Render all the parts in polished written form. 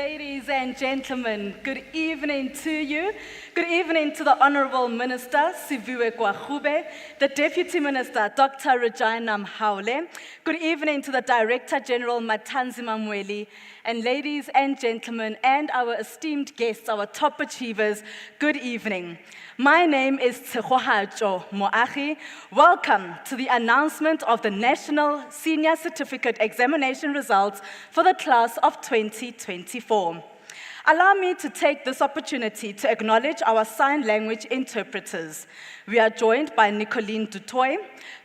Ladies and gentlemen, good evening to you. Good evening to the Honorable Minister, Siviwe Gwagube, the Deputy Minister, Dr. Regina Mhaule. Good evening to the Director General, Matanzima Mweli. And ladies and gentlemen, and our esteemed guests, our top achievers, good evening. My name is Tshegohatso Moagi. Welcome to the announcement of the National Senior Certificate Examination results for the class of 2024. Allow me to take this opportunity to acknowledge our sign language interpreters. We are joined by Nicoline Dutoy,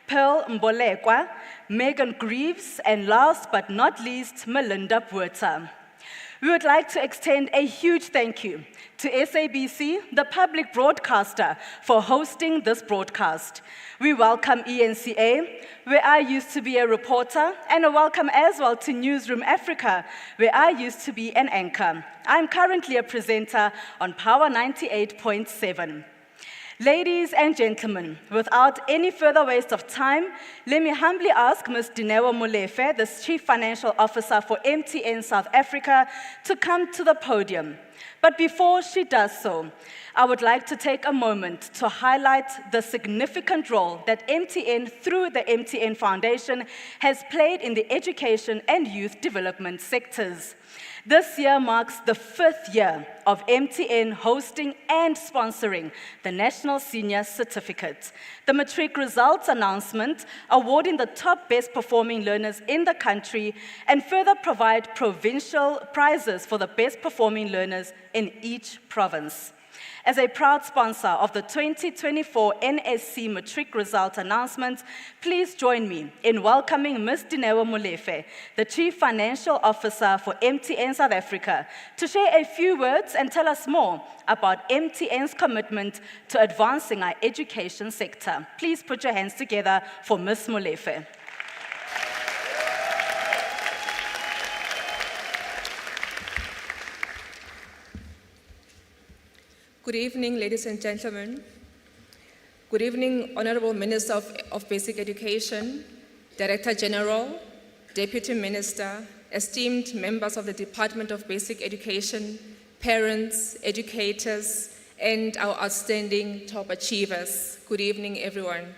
Pearl Mbolekwa, Megan Greaves, and last but not least, Melinda Buerta. We would like to extend a huge thank you to SABC, the public broadcaster, for hosting this broadcast. We welcome ENCA, where I used to be a reporter, and a welcome as well to Newsroom Africa, where I used to be an anchor. I'm currently a presenter on Power 98.7. Ladies and gentlemen, without any further waste of time, let me humbly ask Ms. Dineo Molefe, the Chief Financial Officer for MTN South Africa, to come to the podium. But before she does so, I would like to take a moment to highlight the significant role that MTN, through the MTN Foundation, has played in the education and youth development sectors. This year marks the 5th year of MTN hosting and sponsoring the National Senior Certificate, the matric results announcement, awarding the top best performing learners in the country, and further provide provincial prizes for the best performing learners in each province. As a proud sponsor of the 2024 NSC matric result announcement, please join me in welcoming Ms. Dineo Molefe, the Chief Financial Officer for MTN South Africa, to share a few words and tell us more about MTN's commitment to advancing our education sector. Please put your hands together for Ms. Molefe. Good evening, ladies and gentlemen. Good evening, Honorable Minister of Basic Education, Director General, Deputy Minister, esteemed members of the Department of Basic Education, parents, educators, and our outstanding top achievers. Good evening, everyone.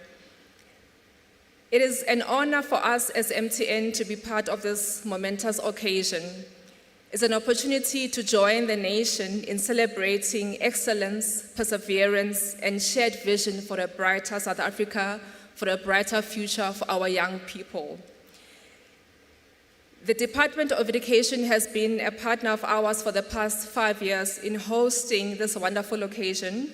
It is an honor for us as MTN to be part of this momentous occasion. It's an opportunity to join the nation in celebrating excellence, perseverance, and shared vision for a brighter South Africa, for a brighter future for our young people. The Department of Education has been a partner of ours for the past 5 years in hosting this wonderful occasion.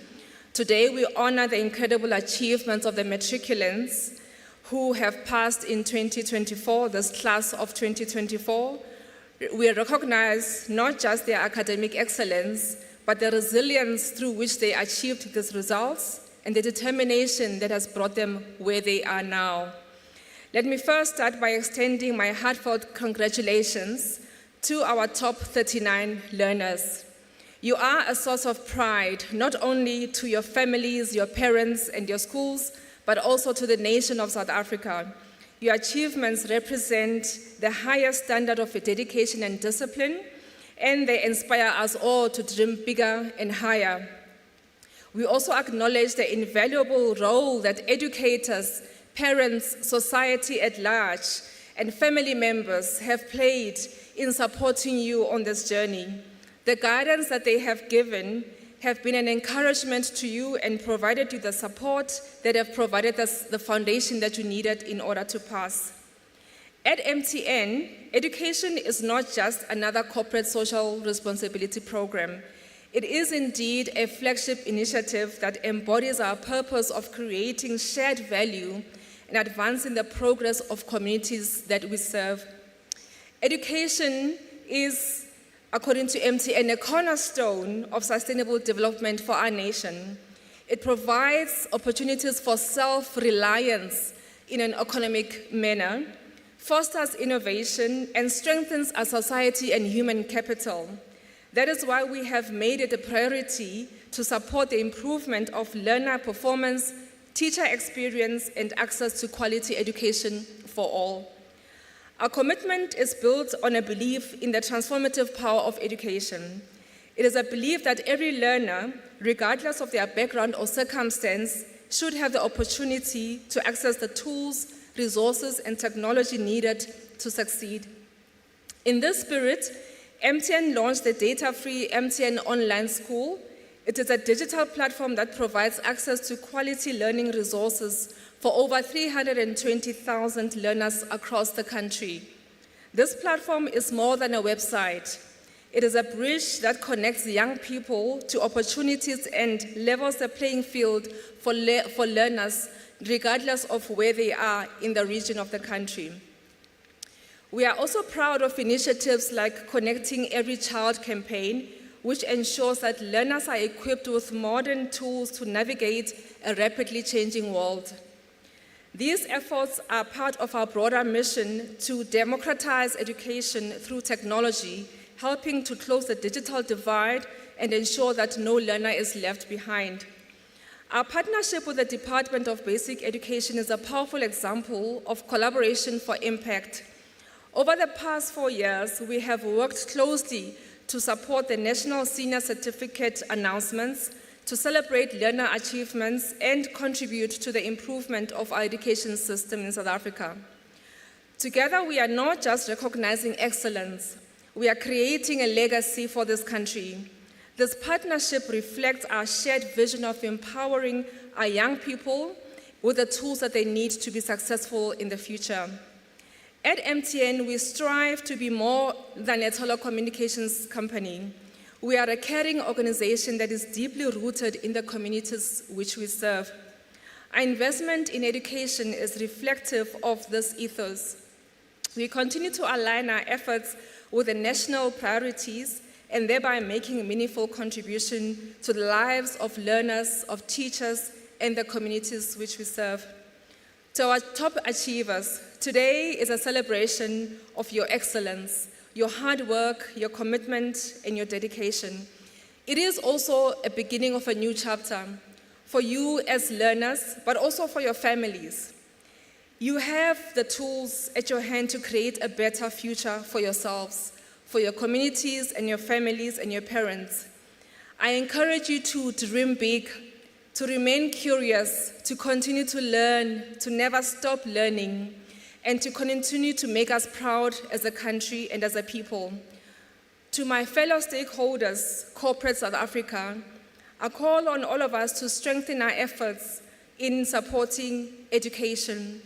Today, we honor the incredible achievements of the matriculants who have passed in 2024, this class of 2024. We recognize not just their academic excellence, but the resilience through which they achieved these results and the determination that has brought them where they are now. Let me first start by extending my heartfelt congratulations to our top 39 learners. You are a source of pride, not only to your families, your parents, and your schools, but also to the nation of South Africa. Your achievements represent the highest standard of dedication and discipline, and they inspire us all to dream bigger and higher. We also acknowledge the invaluable role that educators, parents, society at large, and family members have played in supporting you on this journey. The guidance that they have given have been an encouragement to you and provided you the support that have provided us the foundation that you needed in order to pass. At MTN, education is not just another corporate social responsibility program. It is indeed a flagship initiative that embodies our purpose of creating shared value and advancing the progress of communities that we serve. Education is, according to MTN, a cornerstone of sustainable development for our nation. It provides opportunities for self-reliance in an economic manner, fosters innovation, and strengthens our society and human capital. That is why we have made it a priority to support the improvement of learner performance, teacher experience, and access to quality education for all. Our commitment is built on a belief in the transformative power of education. It is a belief that every learner, regardless of their background or circumstance, should have the opportunity to access the tools, resources, and technology needed to succeed. In this spirit, MTN launched the data-free MTN Online School. It is a digital platform that provides access to quality learning resources for over 320,000 learners across the country. This platform is more than a website. It is a bridge that connects young people to opportunities and levels the playing field for learners, regardless of where they are in the region of the country. We are also proud of initiatives like Connecting Every Child campaign, which ensures that learners are equipped with modern tools to navigate a rapidly changing world. These efforts are part of our broader mission to democratize education through technology, helping to close the digital divide and ensure that no learner is left behind. Our partnership with the Department of Basic Education is a powerful example of collaboration for impact. Over the past 4 years, we have worked closely to support the National Senior Certificate announcements, to celebrate learner achievements, and contribute to the improvement of our education system in South Africa. Together, we are not just recognizing excellence, we are creating a legacy for this country. This partnership reflects our shared vision of empowering our young people with the tools that they need to be successful in the future. At MTN, we strive to be more than a telecommunications company. We are a caring organization that is deeply rooted in the communities which we serve. Our investment in education is reflective of this ethos. We continue to align our efforts with the national priorities and thereby making a meaningful contribution to the lives of learners, of teachers, and the communities which we serve. To our top achievers, today is a celebration of your excellence, your hard work, your commitment, and your dedication. It is also a beginning of a new chapter for you as learners, but also for your families. You have the tools at your hand to create a better future for yourselves, for your communities and your families and your parents. I encourage you to dream big, to remain curious, to continue to learn, to never stop learning, and to continue to make us proud as a country and as a people. To my fellow stakeholders, corporate South Africa, I call on all of us to strengthen our efforts in supporting education.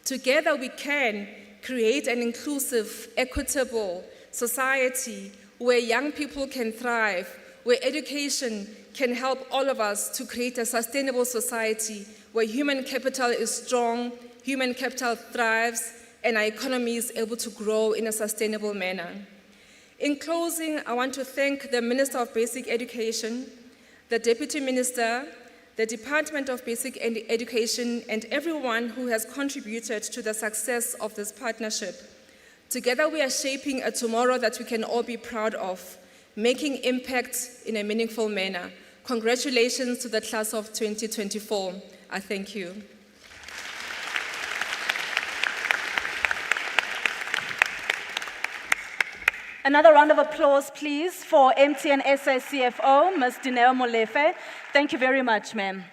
Together we can create an inclusive, equitable society where young people can thrive, where education can help all of us to create a sustainable society where human capital is strong, human capital thrives, and our economy is able to grow in a sustainable manner. In closing, I want to thank the Minister of Basic Education, the Deputy Minister, the Department of Basic Education, and everyone who has contributed to the success of this partnership. Together we are shaping a tomorrow that we can all be proud of, making impact in a meaningful manner. Congratulations to the class of 2024. I thank you. Another round of applause, please, for MTN SA CFO, Ms. Dineo Molefe. Thank you very much, ma'am.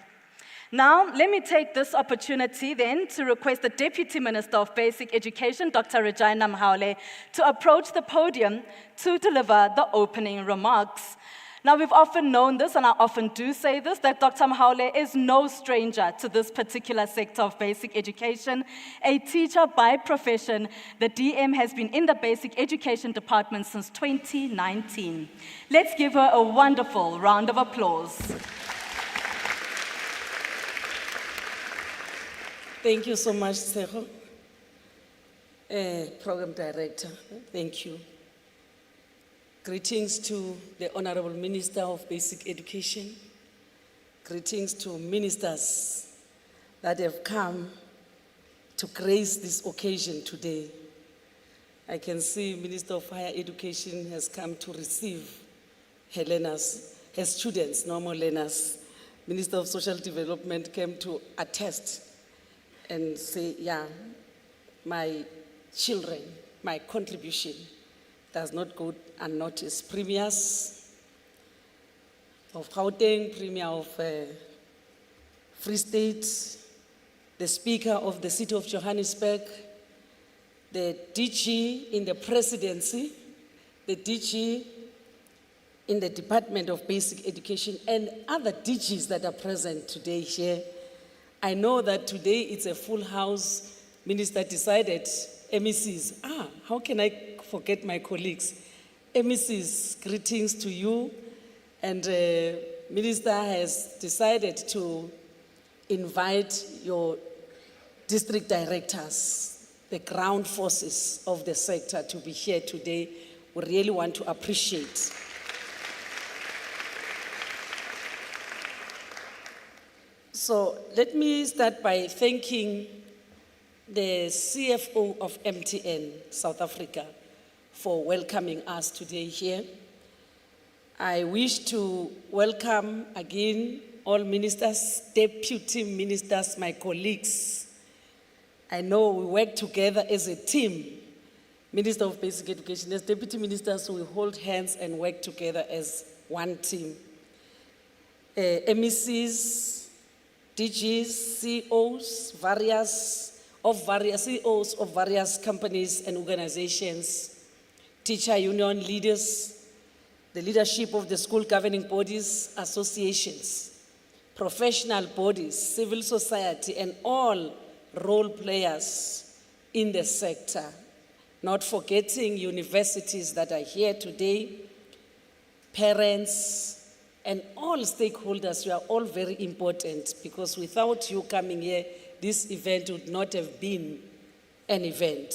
Now, let me take this opportunity then to request the Deputy Minister of Basic Education, Dr. Regina Mhaule, to approach the podium to deliver the opening remarks. Now, we've often known this, and I often do say this, that Dr. Mhaule is no stranger to this particular sector of basic education. A teacher by profession, the DM has been in the basic education department since 2019. Let's give her a wonderful round of applause. Thank you so much, Seho. Program Director, thank you. Greetings to the Honorable Minister of Basic Education. Greetings to ministers that have come to grace this occasion today. I can see Minister of Higher Education has come to receive her learners, her students, normal learners. Minister of Social Development came to attest and say, yeah, my children, my contribution does not go unnoticed. Premiers of Gauteng, Premier of Free State, the Speaker of the City of Johannesburg, the DG in the Presidency, the DG in the Department of Basic Education, and other DGs that are present today here. I know that today it's a full house. Minister decided, MECs, how can I forget my colleagues? MECs, greetings to you. And Minister has decided to invite your district directors, the ground forces of the sector, to be here today. We really want to appreciate. So let me start by thanking the CFO of MTN South Africa for welcoming us today here. I wish to welcome again all ministers, deputy ministers, my colleagues. I know we work together as a team. Minister of Basic Education, as deputy ministers, we hold hands and work together as one team. MECs, DGs, CEOs, CEOs of various companies and organizations, teacher union leaders, the leadership of the school governing bodies, associations, professional bodies, civil society, and all role players in the sector, not forgetting universities that are here today, parents, and all stakeholders. You are all very important, because without you coming here, this event would not have been an event.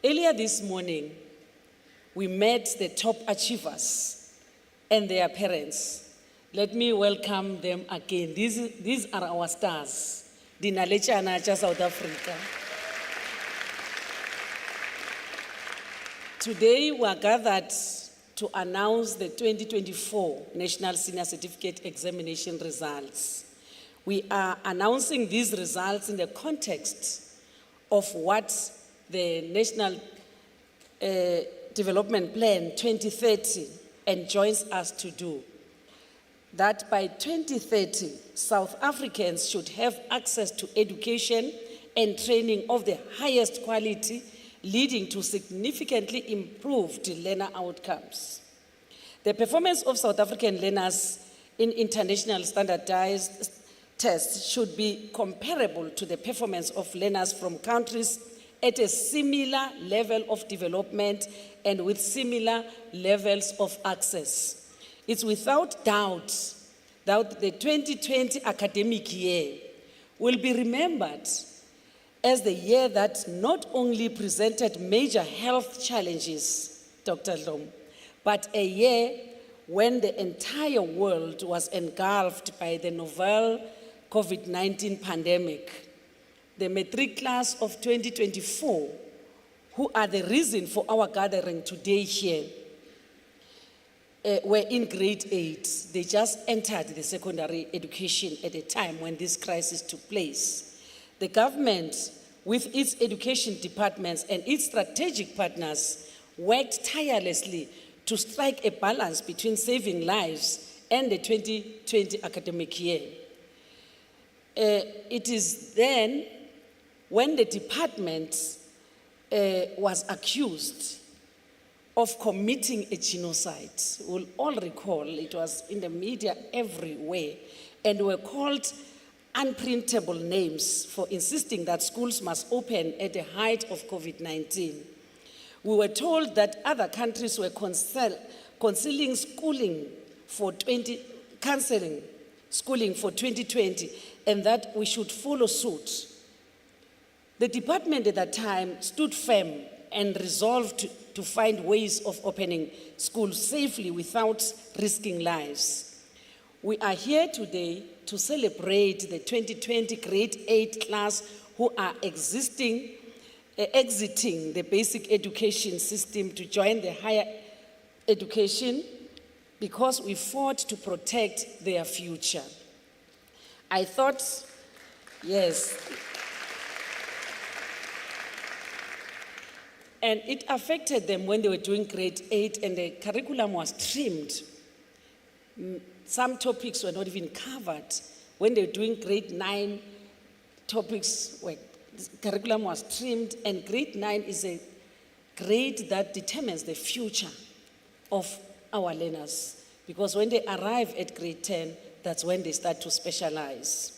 Earlier this morning, we met the top achievers and their parents. Let me welcome them again. These are our stars. Dinalechana South Africa. Today we are gathered to announce the 2024 National Senior Certificate Examination results. We are announcing these results in the context of what the National Development Plan 2030 enjoins us to do. That by 2030, South Africans should have access to education and training of the highest quality, leading to significantly improved learner outcomes. The performance of South African learners in international standardized tests should be comparable to the performance of learners from countries at a similar level of development and with similar levels of access. It's without doubt that the 2020 academic year will be remembered as the year that not only presented major health challenges, Dr. Lom, but a year when the entire world was engulfed by the novel COVID-19 pandemic. The matric class of 2024, who are the reason for our gathering today here, were in grade 8. They just entered the secondary education at a time when this crisis took place. The government, with its education departments and its strategic partners, worked tirelessly to strike a balance between saving lives and the 2020 academic year. It is then when the department was accused of committing a genocide. We'll all recall, it was in the media everywhere, and were called unprintable names for insisting that schools must open at the height of COVID-19. We were told that other countries were cancelling schooling for 2020, and that we should follow suit. The department at that time stood firm and resolved to find ways of opening schools safely without risking lives. We are here today to celebrate the 2020 grade 8 class who are exiting the basic education system to join the higher education, because we fought to protect their future. I thought, yes, And it affected them when they were doing grade 8 and the curriculum was trimmed. Some topics were not even covered. When they were doing grade 9, curriculum was trimmed, and grade 9 is a grade that determines the future of our learners. Because when they arrive at grade 10, that's when they start to specialize.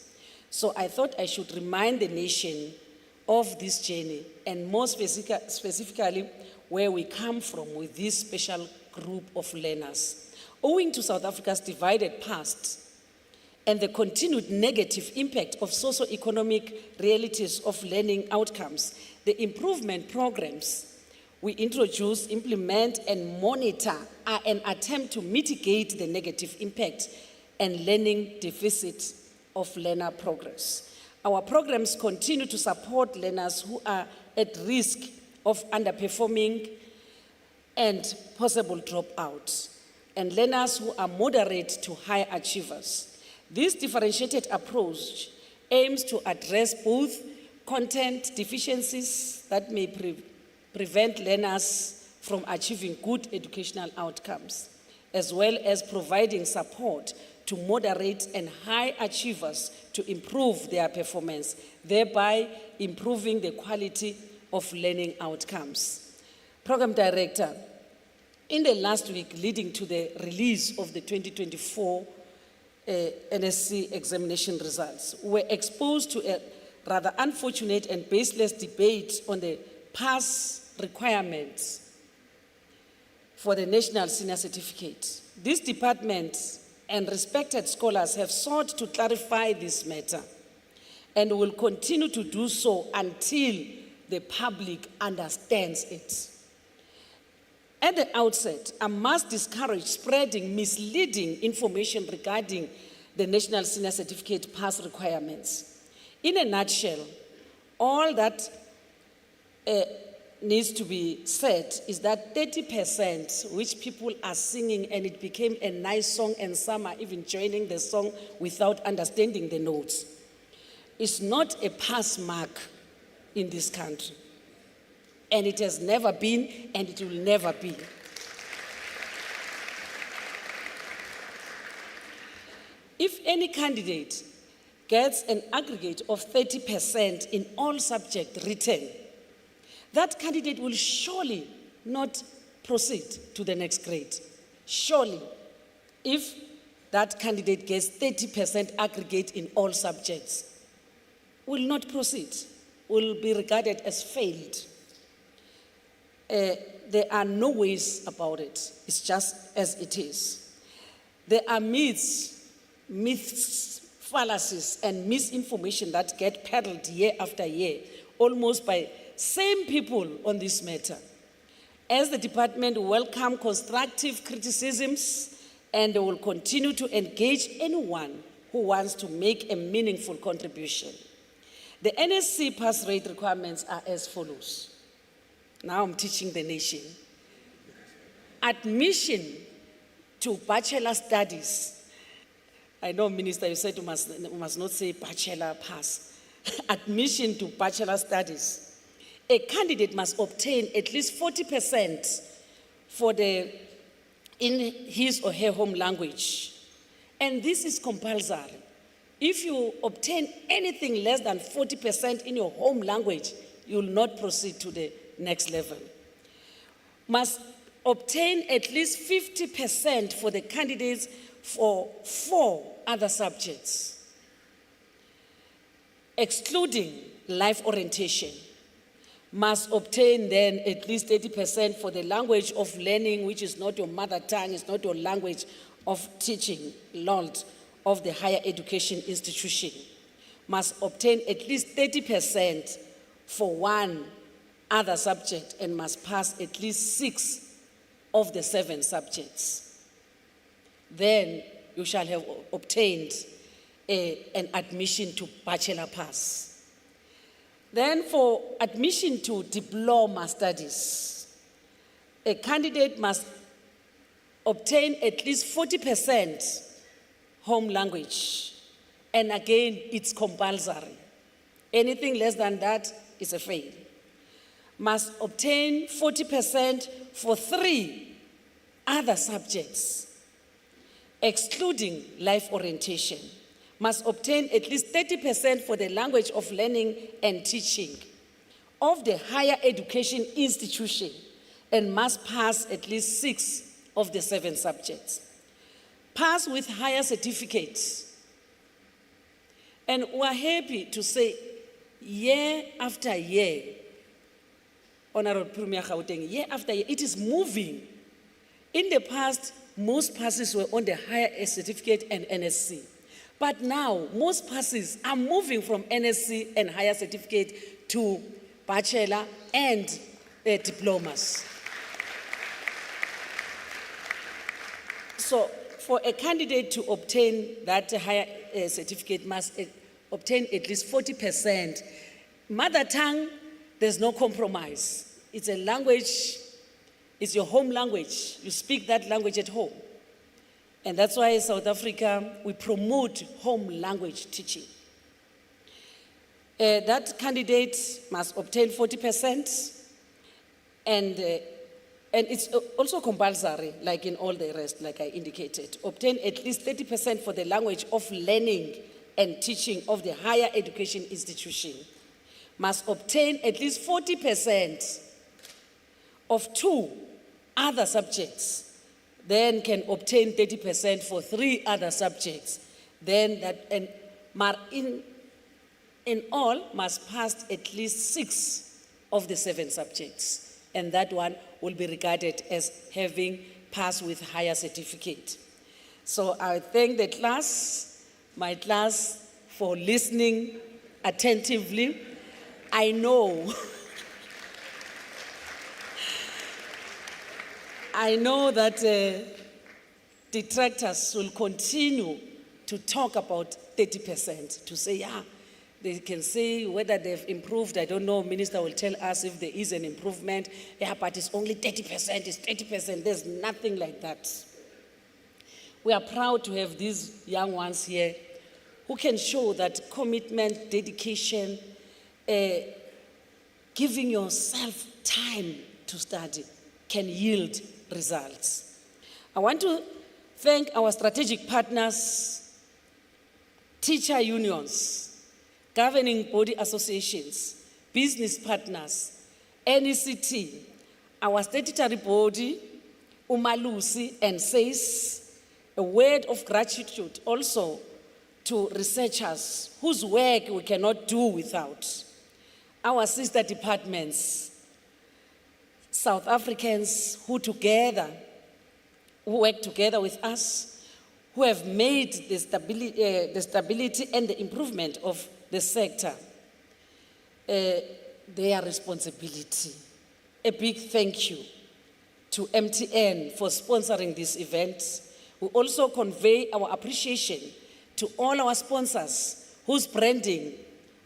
So I thought I should remind the nation of this journey, and more specifically where we come from with this special group of learners. Owing to South Africa's divided past and the continued negative impact of socio-economic realities of learning outcomes, the improvement programs we introduce, implement, and monitor are an attempt to mitigate the negative impact and learning deficit of learner progress. Our programs continue to support learners who are at risk of underperforming and possible dropouts, and learners who are moderate to high achievers. This differentiated approach aims to address both content deficiencies that may prevent learners from achieving good educational outcomes, as well as providing support to moderate and high achievers to improve their performance, thereby improving the quality of learning outcomes. Program Director, in the last week leading to the release of the 2024 NSC examination results, we were exposed to a rather unfortunate and baseless debate on the pass requirements for the National Senior Certificate. This department and respected scholars have sought to clarify this matter and will continue to do so until the public understands it. At the outset, I must discourage spreading misleading information regarding the National Senior Certificate pass requirements. In a nutshell, all that needs to be said is that 30%, which people are singing and it became a nice song and some are even joining the song without understanding the notes, is not a pass mark in this country. And it has never been, and it will never be. If any candidate gets an aggregate of 30% in all subjects written, that candidate will surely not proceed to the next grade. Surely, if that candidate gets 30% aggregate in all subjects, will not proceed, will be regarded as failed. There are no ways about it. It's just as it is. There are myths, fallacies, and misinformation that get peddled year after year, almost by same people on this matter. As the department welcome constructive criticisms and will continue to engage anyone who wants to make a meaningful contribution. The NSC pass rate requirements are as follows. Now I'm teaching the nation. Admission to bachelor studies. I know, Minister, you said you must not say bachelor pass. Admission to bachelor studies. A candidate must obtain at least 40% in his or her home language. And this is compulsory. If you obtain anything less than 40% in your home language, you will not proceed to the next level. Must obtain at least 50% for the candidates for 4 other subjects, excluding life orientation. Must obtain then at least 30% for the language of learning, which is not your mother tongue, it's not your language of teaching, LOLT, of the higher education institution. Must obtain at least 30% for 1 other subject and must pass at least 6 of the 7 subjects. Then you shall have obtained an admission to bachelor pass. Then for admission to diploma studies, a candidate must obtain at least 40% home language. And again, it's compulsory. Anything less than that is a fail. must obtain 40% for 3 other subjects, excluding life orientation, must obtain at least 30% for the language of learning and teaching of the higher education institution, and must pass at least 6 of the 7 subjects. Pass with higher certificates. And we're happy to say, year after year, Honorable Premier Gauteng, year after year, it is moving. In the past, most passes were on the higher certificate and NSC. But now, most passes are moving from NSC and higher certificate to bachelor and diplomas. So, for a candidate to obtain that higher certificate must obtain at least 40%. Mother tongue, there's no compromise. It's a language, it's your home language. You speak that language at home. And that's why in South Africa, we promote home language teaching. That candidate must obtain 40%, and it's also compulsory, like in all the rest, like I indicated. Obtain at least 30% for the language of learning and teaching of the higher education institution. Must obtain at least 40% of 2 other subjects. Then can obtain 30% for 3 other subjects. Then that, and in all must pass at least 6 of the 7 subjects. And that one will be regarded as having passed with higher certificate. So I thank the class, my class, for listening attentively. I know, I know that detractors will continue to talk about 30%, to say, yeah, they can say whether they've improved. I don't know. Minister will tell us if there is an improvement. Yeah, but it's only 30%, it's 30%. There's nothing like that. We are proud to have these young ones here who can show that commitment, dedication, giving yourself time to study can yield results. I want to thank our strategic partners, teacher unions, governing body associations, business partners, NECT, our statutory body, Umalusi, and SACE, a word of gratitude also to researchers whose work we cannot do without, our sister departments, South Africans who work together with us, who have made the stability and the improvement of the sector their responsibility. A big thank you to MTN for sponsoring this event. We also convey our appreciation to all our sponsors whose branding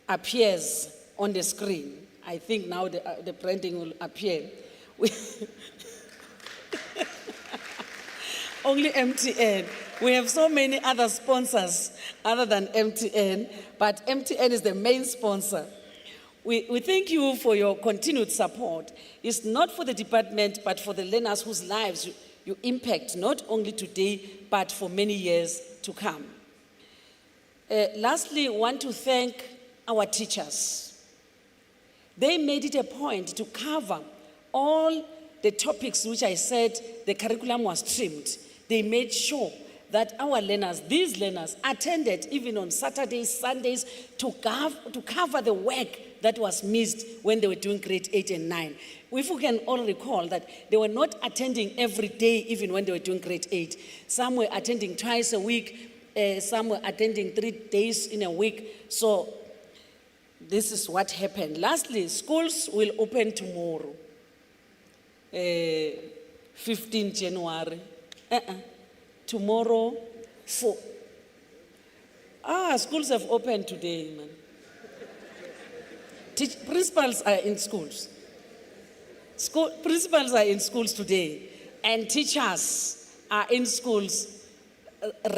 appears on the screen. I think now the branding will appear. Only MTN. We have so many other sponsors other than MTN, but MTN is the main sponsor. We thank you for your continued support. It's not for the department, but for the learners whose lives you impact, not only today, but for many years to come. Lastly, I want to thank our teachers. They made it a point to cover all the topics which I said the curriculum was trimmed. They made sure that our learners, these learners, attended even on Saturdays, Sundays, to cover the work that was missed when they were doing grade 8 and 9. If we can all recall that they were not attending every day, even when they were doing grade 8. Some were attending twice a week, some were attending 3 days in a week. So this is what happened. Lastly, schools will open tomorrow, 15 January. Tomorrow, schools have opened today, man. Principals are in schools. Principals are in schools today, and teachers are in schools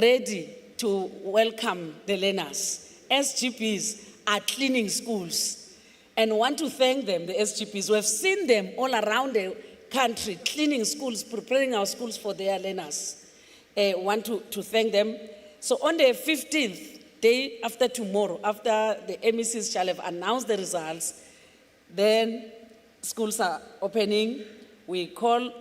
ready to welcome the learners. SGPs are cleaning schools. and want to thank them, the SGPs. We have seen them all around the country, cleaning schools, preparing our schools for their learners. Want to thank them. So on the 15th, day after tomorrow, after the MECs shall have announced the results, then schools are opening. We call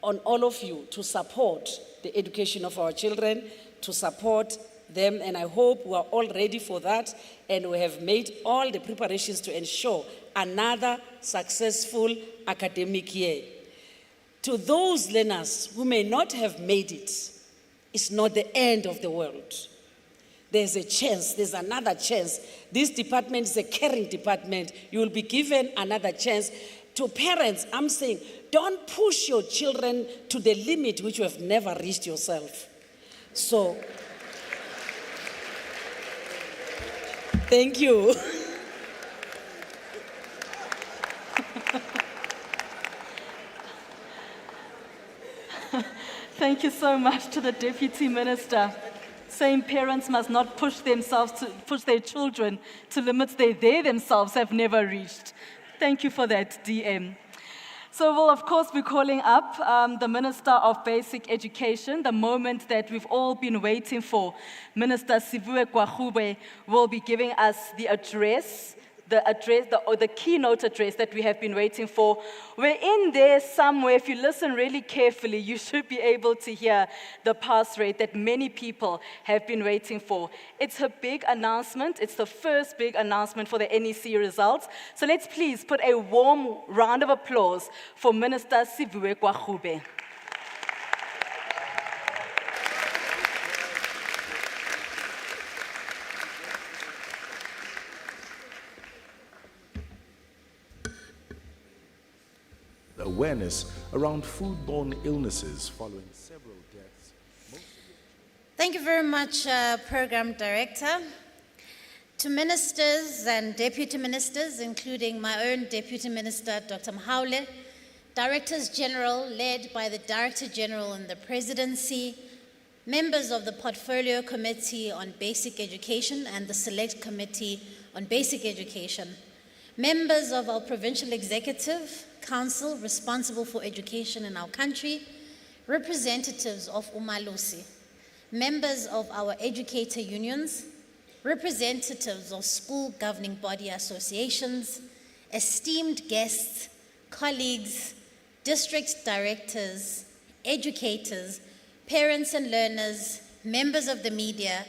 on all of you to support the education of our children, to support them, and I hope we are all ready for that, and we have made all the preparations to ensure another successful academic year. To those learners who may not have made it, it's not the end of the world. There's a chance, there's another chance. This department is a caring department. You will be given another chance. To parents, I'm saying, don't push your children to the limit which you have never reached yourself. So, thank you. Thank you so much to the Deputy Minister. Saying parents must not push their children to limits they themselves have never reached. Thank you for that, DM. So we'll of course be calling up the Minister of Basic Education, the moment that we've all been waiting for. Minister Sivue Kwahube will be giving us the keynote address that we have been waiting for. We're in there somewhere. If you listen really carefully, you should be able to hear the pass rate that many people have been waiting for. It's her big announcement. It's the first big announcement for the NEC results. So let's please put a warm round of applause for Minister Sivue Kwahube. Awareness around foodborne illnesses following several deaths. Thank you very much, Program Director. To ministers and deputy ministers, including my own Deputy Minister, Dr. Mhaule, Directors General led by the Director General in the Presidency, members of the Portfolio Committee on Basic Education and the Select Committee on Basic Education, members of our Provincial Executive Council responsible for education in our country, representatives of Umalusi, members of our educator unions, representatives of school governing body associations, esteemed guests, colleagues, district directors, educators, parents and learners, members of the media,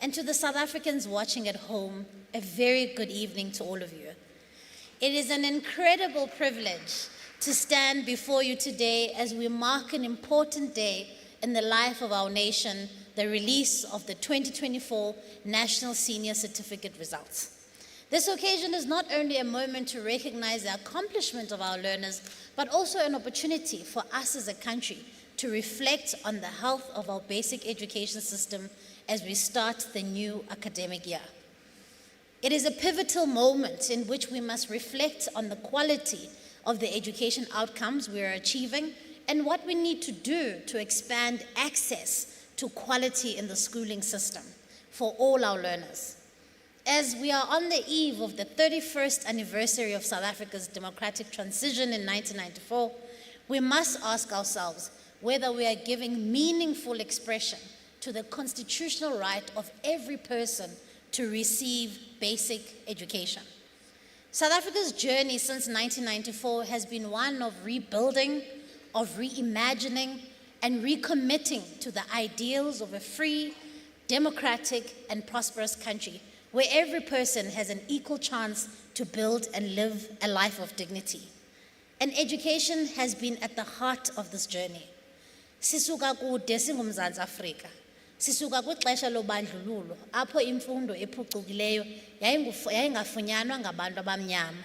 and to the South Africans watching at home, a very good evening to all of you. It is an incredible privilege to stand before you today as we mark an important day in the life of our nation, the release of the 2024 National Senior Certificate results. This occasion is not only a moment to recognize the accomplishment of our learners, but also an opportunity for us as a country to reflect on the health of our basic education system as we start the new academic year. It is a pivotal moment in which we must reflect on the quality of the education outcomes we are achieving and what we need to do to expand access to quality in the schooling system for all our learners. As we are on the eve of the 31st anniversary of South Africa's democratic transition in 1994, we must ask ourselves whether we are giving meaningful expression to the constitutional right of every person to receive basic education. South Africa's journey since 1994 has been one of rebuilding, of reimagining, and recommitting to the ideals of a free, democratic, and prosperous country where every person has an equal chance to build and live a life of dignity. And education has been at the heart of this journey. Sisuka kude singumZantsi Afrika. Sisuka kwixesha lobandlululo apho imfundo ephucukileyo yayingafunyanwa ngabantu abamnyama.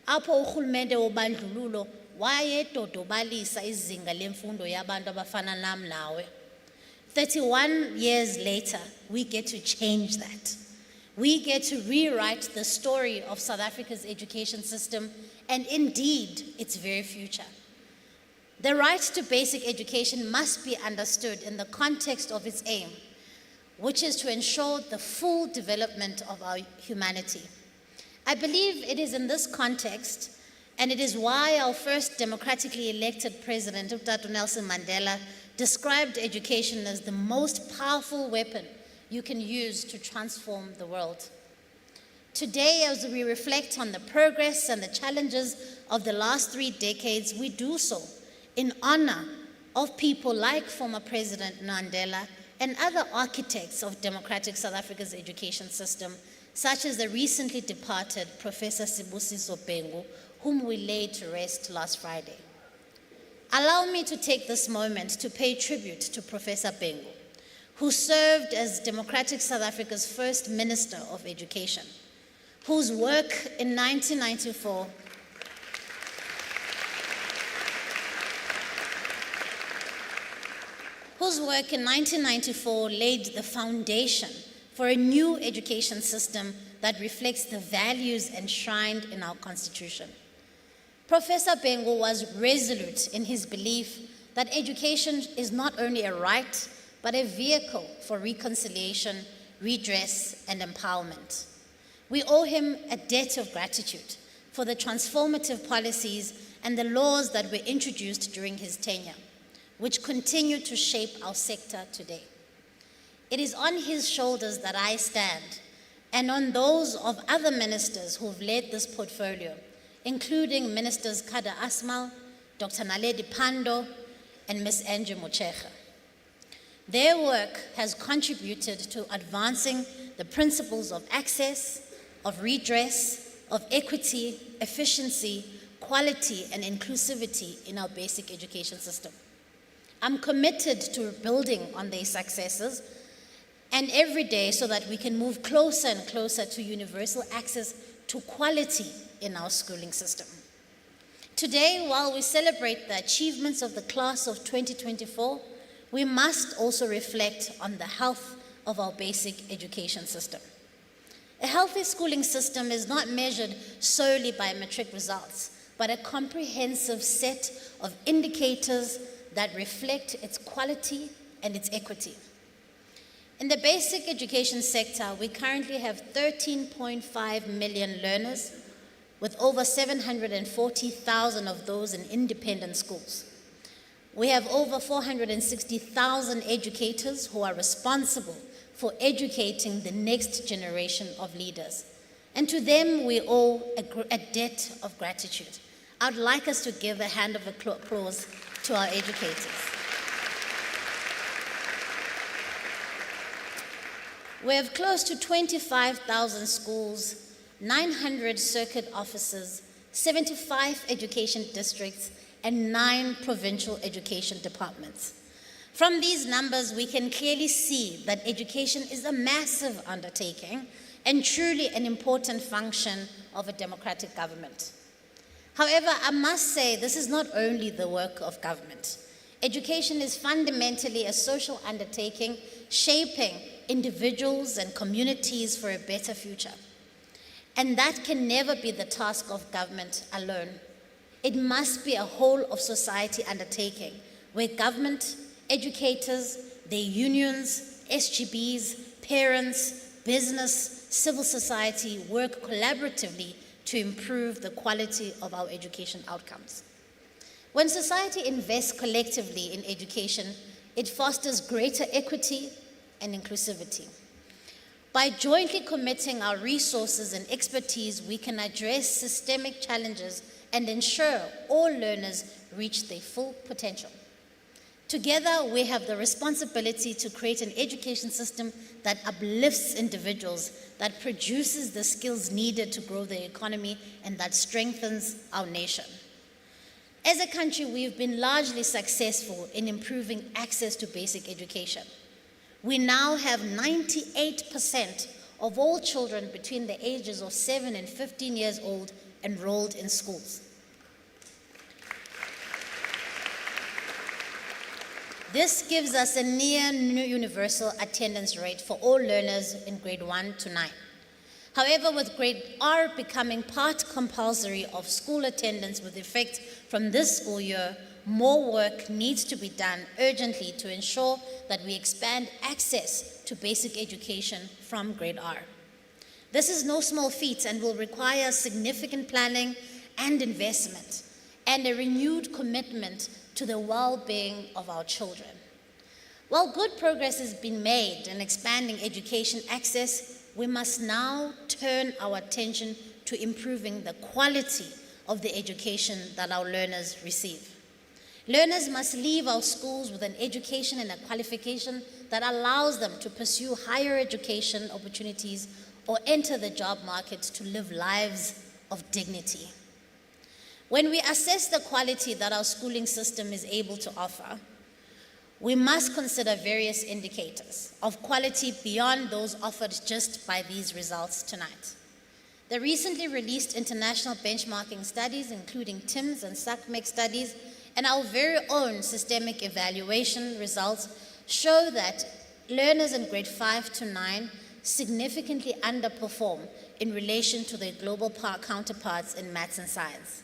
Apho urhulumente wobandlululo wayedodobalisa izinga lemfundo yabantu abafana nam nawe. 31 years later, we get to change that. We get to rewrite the story of South Africa's education system and indeed its very future. The right to basic education must be understood in the context of its aim, which is to ensure the full development of our humanity. I believe it is in this context, and it is why our first democratically elected president, Dr. Nelson Mandela, described education as the most powerful weapon you can use to transform the world. Today, as we reflect on the progress and the challenges of the last 3 decades, we do so in honor of people like former President Mandela and other architects of democratic South Africa's education system, such as the recently departed Professor Sibusiso Bengu, whom we laid to rest last Friday. Allow me to take this moment to pay tribute to Professor Bengu, who served as democratic South Africa's first Minister of Education, whose work in 1994 laid the foundation for a new education system that reflects the values enshrined in our Constitution. Professor Bengu was resolute in his belief that education is not only a right, but a vehicle for reconciliation, redress, and empowerment. We owe him a debt of gratitude for the transformative policies and the laws that were introduced during his tenure, which continue to shape our sector today. It is on his shoulders that I stand, and on those of other ministers who have led this portfolio, including Ministers Kada Asmal, Dr. Naledi Pandor, and Ms. Angie Mochecha. Their work has contributed to advancing the principles of access, of redress, of equity, efficiency, quality, and inclusivity in our basic education system. I'm committed to building on these successes and every day so that we can move closer and closer to universal access to quality in our schooling system. Today, while we celebrate the achievements of the class of 2024, we must also reflect on the health of our basic education system. A healthy schooling system is not measured solely by matric results, but a comprehensive set of indicators that reflect its quality and its equity. In the basic education sector, we currently have 13.5 million learners, with over 740,000 of those in independent schools. We have over 460,000 educators who are responsible for educating the next generation of leaders. And to them, we owe a debt of gratitude. I'd like us to give a hand of applause to our educators. We have close to 25,000 schools, 900 circuit offices, 75 education districts, and 9 provincial education departments. From these numbers, we can clearly see that education is a massive undertaking and truly an important function of a democratic government. However, I must say this is not only the work of government. Education is fundamentally a social undertaking shaping individuals and communities for a better future. And that can never be the task of government alone. It must be a whole of society undertaking where government, educators, their unions, SGBs, parents, business, civil society work collaboratively to improve the quality of our education outcomes. When society invests collectively in education, it fosters greater equity and inclusivity. By jointly committing our resources and expertise, we can address systemic challenges and ensure all learners reach their full potential. Together, we have the responsibility to create an education system that uplifts individuals, that produces the skills needed to grow the economy, and that strengthens our nation. As a country, we've been largely successful in improving access to basic education. We now have 98% of all children between the ages of 7 and 15 years old enrolled in schools. This gives us a near universal attendance rate for all learners in grade 1 to 9. However, with grade R becoming part compulsory of school attendance with effect from this school year, more work needs to be done urgently to ensure that we expand access to basic education from grade R. This is no small feat and will require significant planning and investment and a renewed commitment to the well-being of our children. While good progress has been made in expanding education access, we must now turn our attention to improving the quality of the education that our learners receive. Learners must leave our schools with an education and a qualification that allows them to pursue higher education opportunities or enter the job market to live lives of dignity. When we assess the quality that our schooling system is able to offer, we must consider various indicators of quality beyond those offered just by these results tonight. The recently released international benchmarking studies, including TIMSS and SACMEC studies, and our very own systemic evaluation results show that learners in grade 5 to 9 significantly underperform in relation to their global counterparts in maths and science.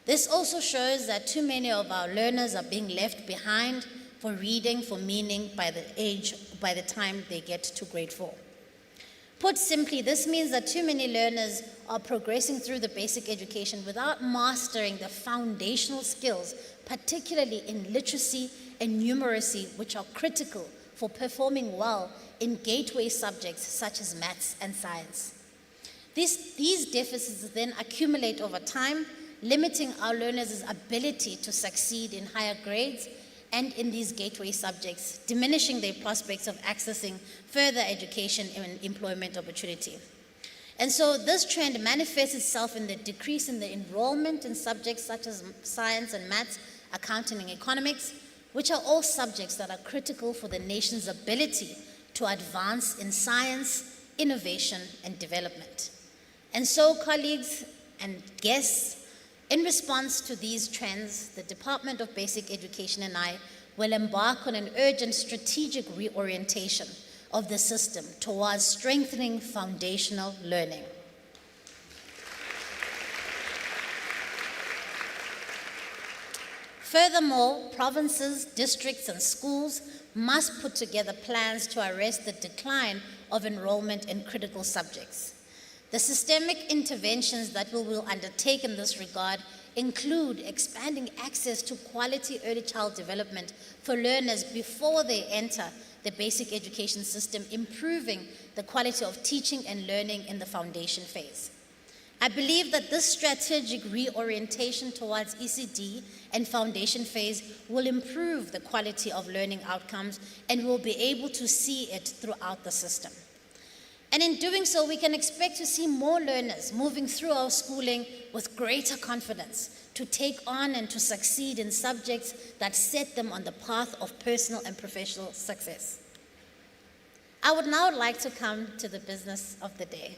This also shows that too many of our learners are being left behind for reading, for meaning by the time they get to grade 4. Put simply, this means that too many learners are progressing through the basic education without mastering the foundational skills, particularly in literacy and numeracy, which are critical for performing well in gateway subjects such as maths and science. These deficits then accumulate over time, limiting our learners' ability to succeed in higher grades and in these gateway subjects, diminishing their prospects of accessing further education and employment opportunity. And so this trend manifests itself in the decrease in the enrollment in subjects such as science and maths, accounting and economics, which are all subjects that are critical for the nation's ability to advance in science, innovation, and development. And so, colleagues and guests, in response to these trends, the Department of Basic Education and I will embark on an urgent strategic reorientation of the system towards strengthening foundational learning. Furthermore, provinces, districts, and schools must put together plans to arrest the decline of enrollment in critical subjects. The systemic interventions that we will undertake in this regard include expanding access to quality early child development for learners before they enter the basic education system, improving the quality of teaching and learning in the foundation phase. I believe that this strategic reorientation towards ECD and foundation phase will improve the quality of learning outcomes, and we'll be able to see it throughout the system. And in doing so, we can expect to see more learners moving through our schooling with greater confidence to take on and to succeed in subjects that set them on the path of personal and professional success. I would now like to come to the business of the day.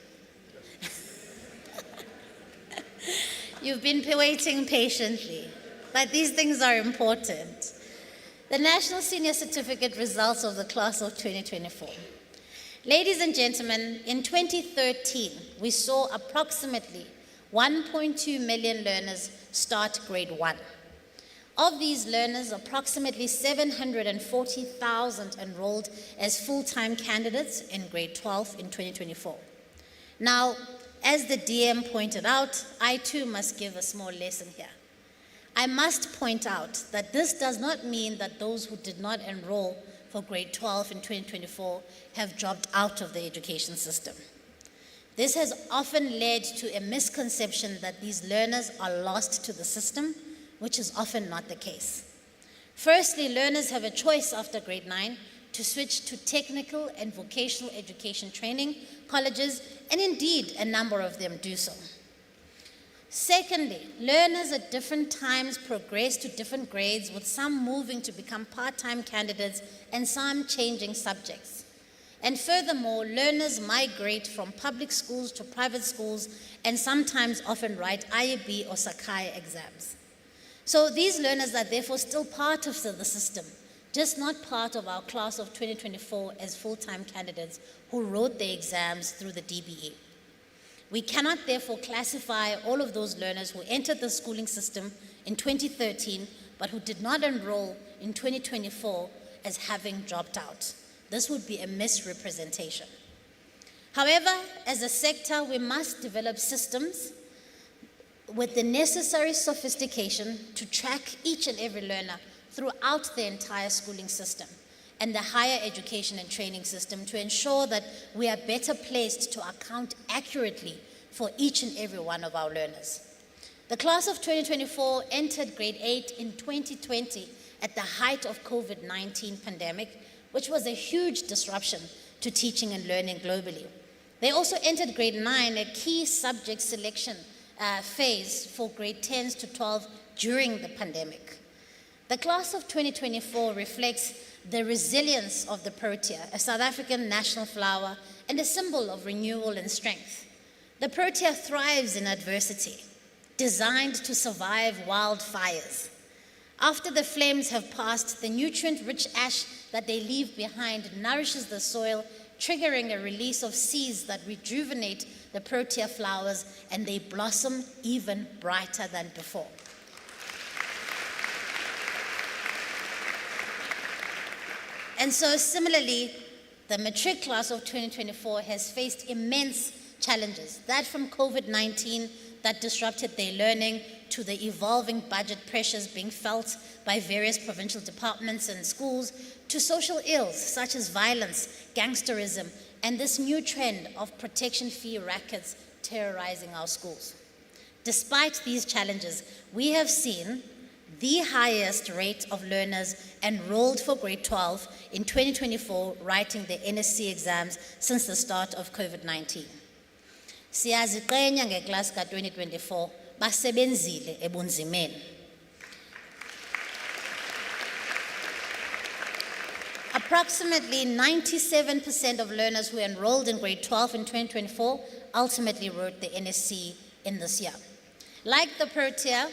You've been waiting patiently, but these things are important. The National Senior Certificate results of the class of 2024. Ladies and gentlemen, in 2013, we saw approximately 1.2 million learners start grade 1. Of these learners, approximately 740,000 enrolled as full-time candidates in grade 12 in 2024. Now, as the DM pointed out, I too must give a small lesson here. I must point out that this does not mean that those who did not enroll for grade 12 in 2024 have dropped out of the education system. This has often led to a misconception that these learners are lost to the system, which is often not the case. Firstly, learners have a choice after grade 9 to switch to technical and vocational education training colleges, and indeed a number of them do so. Secondly, learners at different times progress to different grades, with some moving to become part-time candidates and some changing subjects. And furthermore, learners migrate from public schools to private schools and sometimes often write IAB or Sakai exams. So these learners are therefore still part of the system, just not part of our class of 2024 as full-time candidates who wrote their exams through the DBE. We cannot therefore classify all of those learners who entered the schooling system in 2013 but who did not enroll in 2024 as having dropped out. This would be a misrepresentation. However, as a sector, we must develop systems with the necessary sophistication to track each and every learner throughout the entire schooling system and the higher education and training system to ensure that we are better placed to account accurately for each and every one of our learners. The class of 2024 entered grade 8 in 2020 at the height of COVID-19 pandemic, which was a huge disruption to teaching and learning globally. They also entered grade 9, a key subject selection phase for grade 10s to 12 during the pandemic. The class of 2024 reflects the resilience of the protea, a South African national flower and a symbol of renewal and strength. The protea thrives in adversity, designed to survive wildfires. After the flames have passed, the nutrient-rich ash that they leave behind nourishes the soil, triggering a release of seeds that rejuvenate the protea flowers, and they blossom even brighter than before. And so similarly, the matric class of 2024 has faced immense challenges, that from COVID-19 that disrupted their learning, to the evolving budget pressures being felt by various provincial departments and schools, to social ills such as violence, gangsterism, and this new trend of protection fee rackets terrorizing our schools. Despite these challenges, we have seen the highest rate of learners enrolled for grade 12 in 2024 writing the NSC exams since the start of COVID-19. Siyaziqenya ngeklasi ka-2024 basebenzile ebunzimeni. Approximately 97% of learners who enrolled in grade 12 in 2024 ultimately wrote the NSC in this year. Like the protea,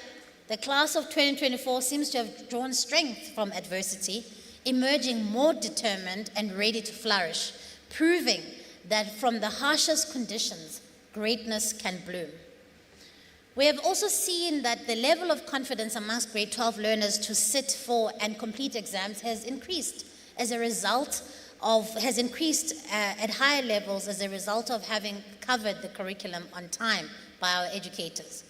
the class of 2024 seems to have drawn strength from adversity, emerging more determined and ready to flourish, proving that from the harshest conditions, greatness can bloom. We have also seen that the level of confidence amongst grade 12 learners to sit for and complete exams has increased at higher levels as a result of having covered the curriculum on time by our educators.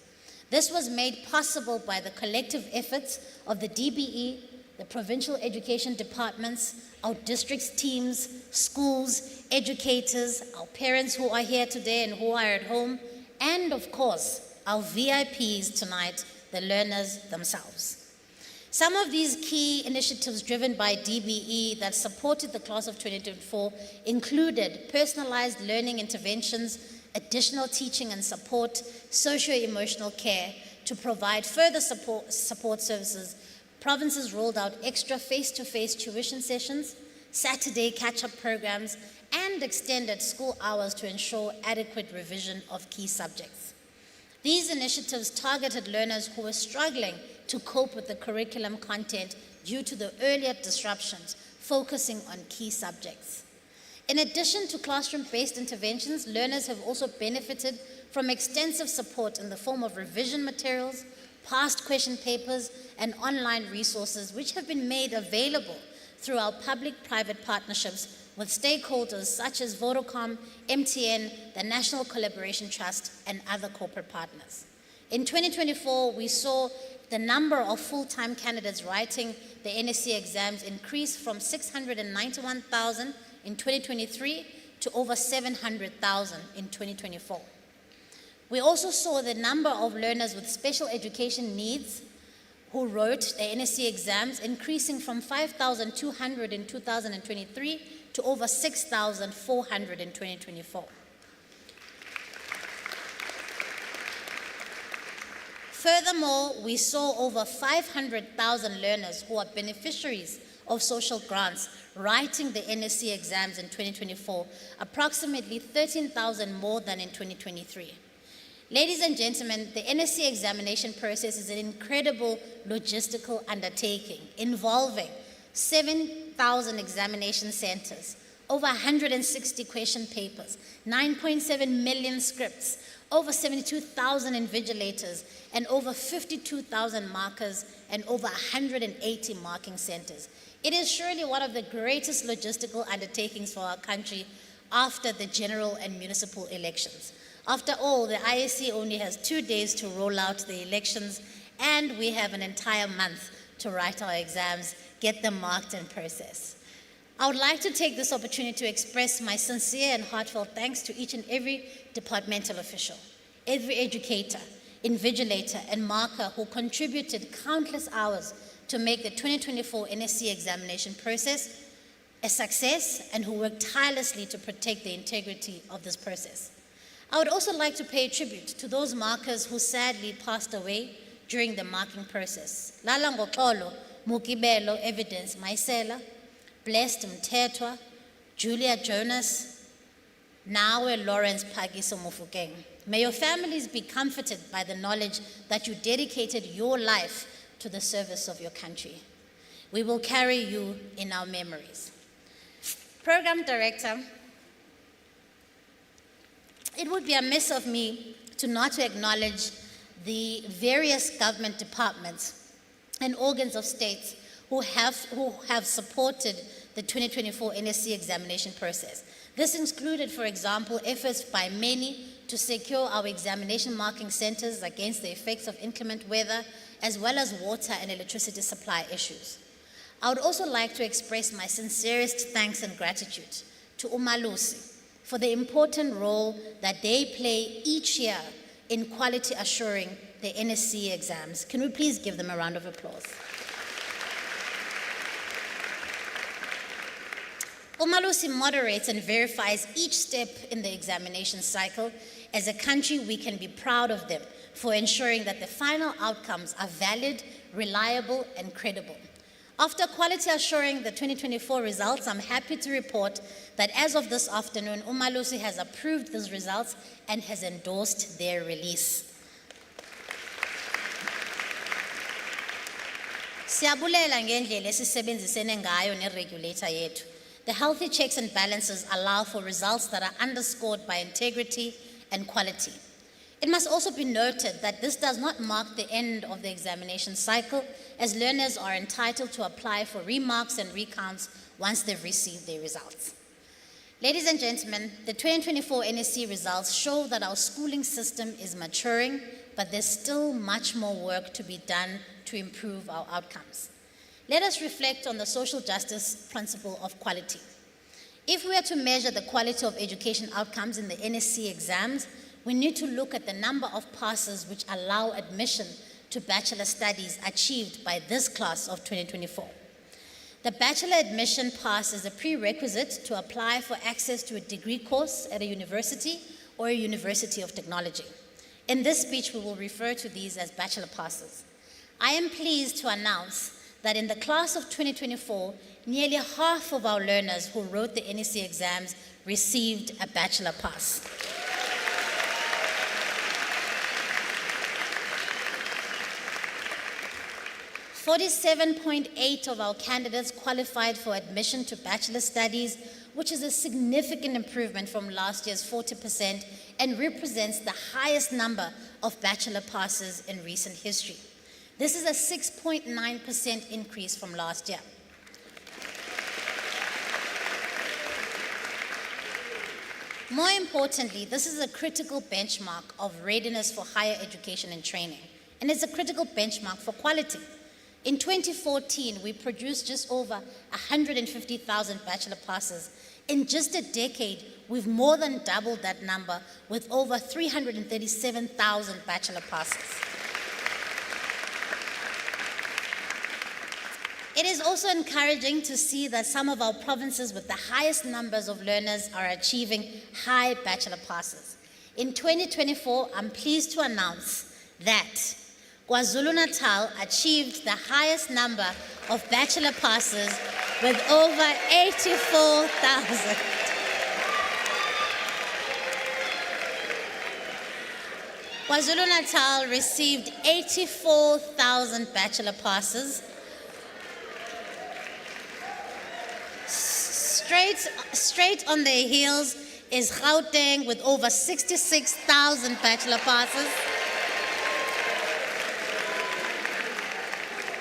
This was made possible by the collective efforts of the DBE, the provincial education departments, our district's teams, schools, educators, our parents who are here today and who are at home, and of course, our VIPs tonight, the learners themselves. Some of these key initiatives driven by DBE that supported the class of 2024 included personalized learning interventions, additional teaching and support, socio-emotional care to provide further support services. Provinces rolled out extra face-to-face tuition sessions, Saturday catch-up programs, and extended school hours to ensure adequate revision of key subjects. These initiatives targeted learners who were struggling to cope with the curriculum content due to the earlier disruptions, focusing on key subjects. In addition to classroom-based interventions, learners have also benefited from extensive support in the form of revision materials, past question papers, and online resources which have been made available through our public-private partnerships with stakeholders such as Vodacom, MTN, the National Collaboration Trust, and other corporate partners. In 2024, we saw the number of full-time candidates writing the NSC exams increase from 691,000 in 2023 to over 700,000 in 2024. We also saw the number of learners with special education needs who wrote the NSC exams increasing from 5,200 in 2023 to over 6,400 in 2024. Furthermore, we saw over 500,000 learners who are beneficiaries of social grants writing the NSC exams in 2024, approximately 13,000 more than in 2023. Ladies and gentlemen, the NSC examination process is an incredible logistical undertaking involving 7,000 examination centers, over 160 question papers, 9.7 million scripts, over 72,000 invigilators, and over 52,000 markers, and over 180 marking centers. It is surely one of the greatest logistical undertakings for our country, after the general and municipal elections. After all, the ISC only has 2 days to roll out the elections, and we have an entire month to write our exams, get them marked and processed. I would like to take this opportunity to express my sincere and heartfelt thanks to each and every departmental official, every educator, invigilator, and marker who contributed countless hours to make the 2024 NSC examination process a success and who worked tirelessly to protect the integrity of this process. I would also like to pay tribute to those markers who sadly passed away during the marking process. Lala Ngoxolo, Mukibelo Evidence Maisela, Blessed Mtetwa, Julia Jonas, Nawe Lawrence Pagiso Mufukeng. May your families be comforted by the knowledge that you dedicated your life to the service of your country. We will carry you in our memories. Program Director, it would be amiss of me to not acknowledge the various government departments and organs of states who have supported the 2024 NSC examination process. This included, for example, efforts by many to secure our examination marking centers against the effects of inclement weather, as well as water and electricity supply issues. I would also like to express my sincerest thanks and gratitude to Umalusi for the important role that they play each year in quality assuring the NSC exams. Can we please give them a round of applause? Umalusi moderates and verifies each step in the examination cycle. As a country, we can be proud of them for ensuring that the final outcomes are valid, reliable, and credible. After quality assuring the 2024 results, I'm happy to report that as of this afternoon, Umalusi has approved these results and has endorsed their release. Siyabulela ngendlela esisebenzisene ngayo ne-regulator yethu. The healthy checks and balances allow for results that are underscored by integrity and quality. It must also be noted that this does not mark the end of the examination cycle, as learners are entitled to apply for remarks and recounts once they've received their results. Ladies and gentlemen, the 2024 NSC results show that our schooling system is maturing, but there's still much more work to be done to improve our outcomes. Let us reflect on the social justice principle of quality. If we are to measure the quality of education outcomes in the NSC exams, we need to look at the number of passes which allow admission to bachelor studies achieved by this class of 2024. The bachelor admission pass is a prerequisite to apply for access to a degree course at a university or a university of technology. In this speech, we will refer to these as bachelor passes. I am pleased to announce that in the class of 2024, nearly half of our learners who wrote the NSC exams received a bachelor pass. .8% of our candidates qualified for admission to bachelor studies, which is a significant improvement from last year's 40% and represents the highest number of bachelor passes in recent history. This is a 6.9% increase from last year. More importantly, this is a critical benchmark of readiness for higher education and training, and it's a critical benchmark for quality. In 2014, we produced just over 150,000 bachelor passes. In just a decade, we've more than doubled that number with over 337,000 bachelor passes. It is also encouraging to see that some of our provinces with the highest numbers of learners are achieving high bachelor passes. In 2024, I'm pleased to announce that KwaZulu-Natal achieved the highest number of bachelor passes with over 84,000. KwaZulu-Natal received 84,000 bachelor passes. Straight on their heels is Gauteng with over 66,000 bachelor passes.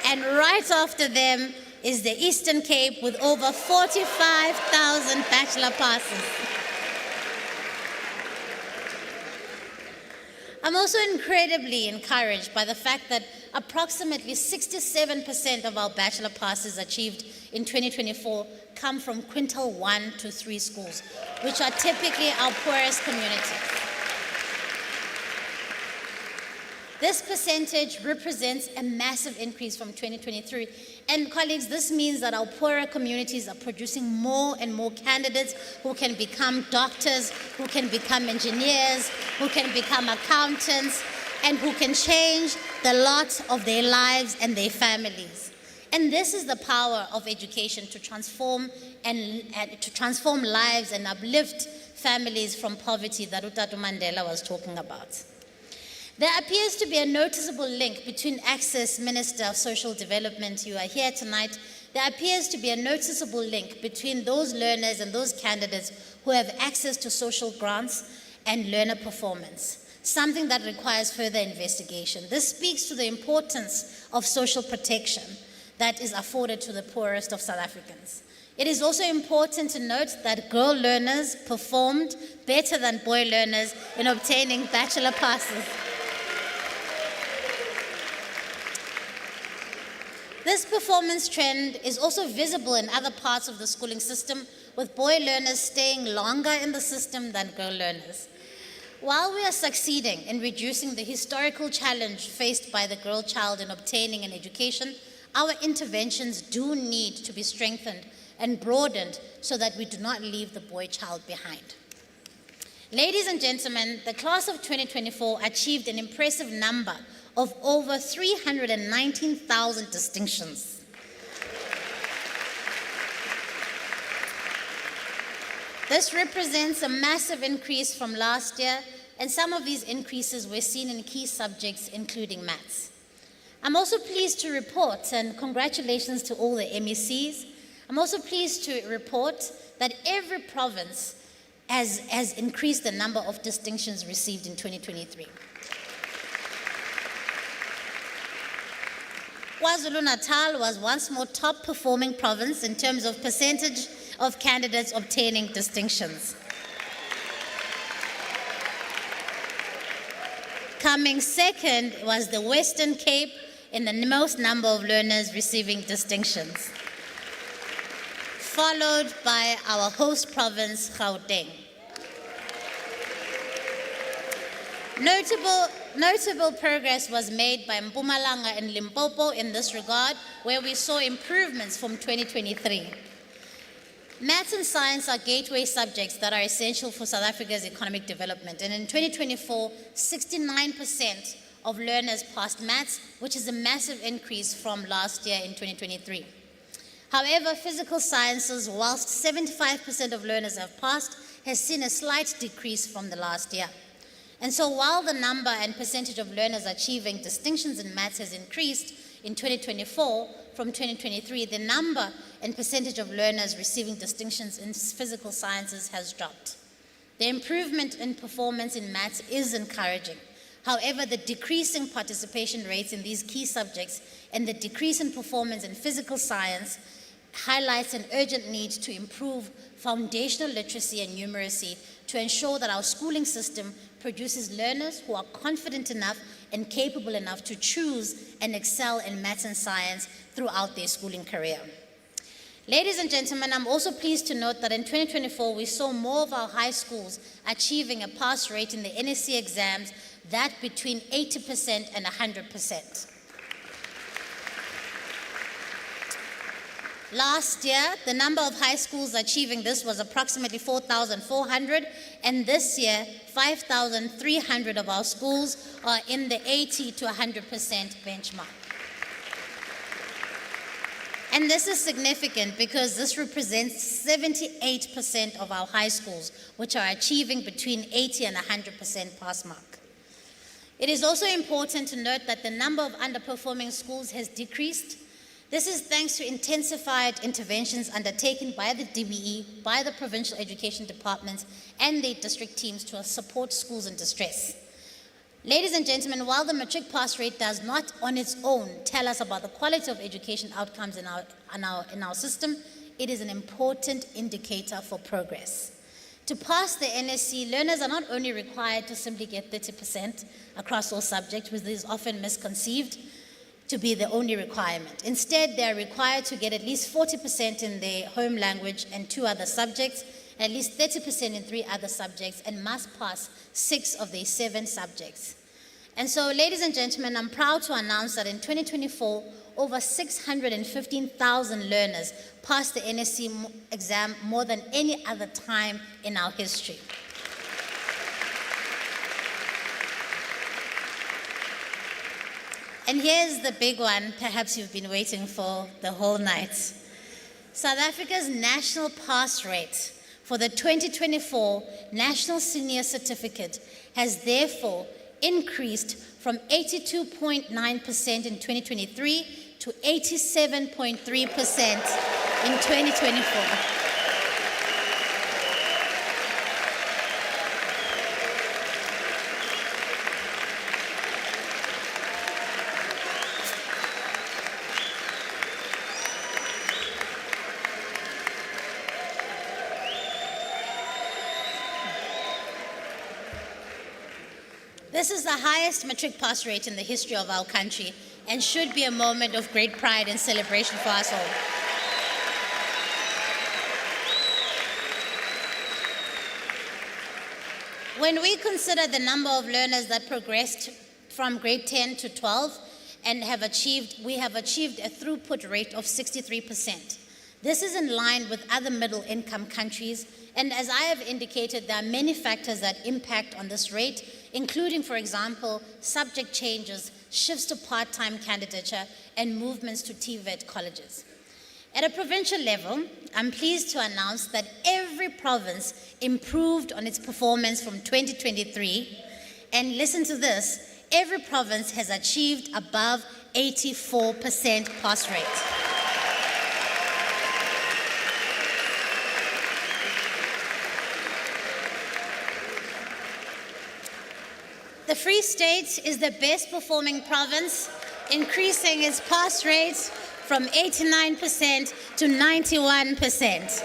And right after them is the Eastern Cape with over 45,000 bachelor passes. I'm also incredibly encouraged by the fact that approximately 67% of our bachelor passes achieved in 2024 come from quintile 1 to 3 schools, which are typically our poorest communities. This percentage represents a massive increase from 2023. And colleagues, this means that our poorer communities are producing more and more candidates who can become doctors, who can become engineers, who can become accountants, and who can change the lot of their lives and their families. And this is the power of education to transform lives and uplift families from poverty that Utatu Mandela was talking about. There appears to be a noticeable link between Access Minister of Social Development, you are here tonight. There appears to be a noticeable link between those learners and those candidates who have access to social grants and learner performance, something that requires further investigation. This speaks to the importance of social protection that is afforded to the poorest of South Africans. It is also important to note that girl learners performed better than boy learners in obtaining bachelor passes. This performance trend is also visible in other parts of the schooling system, with boy learners staying longer in the system than girl learners. While we are succeeding in reducing the historical challenge faced by the girl child in obtaining an education, our interventions do need to be strengthened and broadened so that we do not leave the boy child behind. Ladies and gentlemen, the class of 2024 achieved an impressive number of over 319,000 distinctions. This represents a massive increase from last year, and some of these increases were seen in key subjects, including maths. I'm also pleased to report, and congratulations to all the MECs, I'm also pleased to report that every province has increased the number of distinctions received in 2023. KwaZulu-Natal was once more top performing province in terms of percentage of candidates obtaining distinctions. Coming second was the Western Cape in the most number of learners receiving distinctions, followed by our host province, Gauteng. Notable progress was made by Mpumalanga and Limpopo in this regard, where we saw improvements from 2023. Maths and science are gateway subjects that are essential for South Africa's economic development. And in 2024, 69% of learners passed maths, which is a massive increase from last year in 2023. However, physical sciences, whilst 75% of learners have passed, has seen a slight decrease from the last year. And so while the number and percentage of learners achieving distinctions in maths has increased in 2024 from 2023, the number and percentage of learners receiving distinctions in physical sciences has dropped. The improvement in performance in maths is encouraging. However, the decreasing participation rates in these key subjects and the decrease in performance in physical science highlights an urgent need to improve foundational literacy and numeracy to ensure that our schooling system produces learners who are confident enough and capable enough to choose and excel in maths and science throughout their schooling career. Ladies and gentlemen, I'm also pleased to note that in 2024, we saw more of our high schools achieving a pass rate in the NSC exams that between 80% and 100%. Last year, the number of high schools achieving this was approximately 4,400, and this year, 5,300 of our schools are in the 80 to 100% benchmark. And this is significant because this represents 78% of our high schools, which are achieving between 80 and 100% pass mark. It is also important to note that the number of underperforming schools has decreased. This is thanks to intensified interventions undertaken by the DBE, by the provincial education departments, and their district teams to support schools in distress. Ladies and gentlemen, while the matric pass rate does not on its own tell us about the quality of education outcomes in our system, it is an important indicator for progress. To pass the NSC, learners are not only required to simply get 30% across all subjects, which is often misconceived to be the only requirement. Instead, they are required to get at least 40% in their home language and 2 other subjects, and at least 30% in 3 other subjects, and must pass 6 of their 7 subjects. And so, ladies and gentlemen, I'm proud to announce that in 2024, over 615,000 learners passed the NSC exam more than any other time in our history. And here's the big one, perhaps you've been waiting for the whole night. South Africa's national pass rate for the 2024 National Senior Certificate has therefore increased from 82.9% in 2023 to 87.3% in 2024. This is the highest matric pass rate in the history of our country and should be a moment of great pride and celebration for us all. When we consider the number of learners that progressed from grade 10 to 12 and we have achieved a throughput rate of 63%. This is in line with other middle-income countries, and as I have indicated, there are many factors that impact on this rate, including, for example, subject changes, shifts to part-time candidature, and movements to TVET colleges. At a provincial level, I'm pleased to announce that every province improved on its performance from 2023, and listen to this, every province has achieved above 84% pass rate. The Free State is the best performing province, increasing its pass rate from 89% to 91%.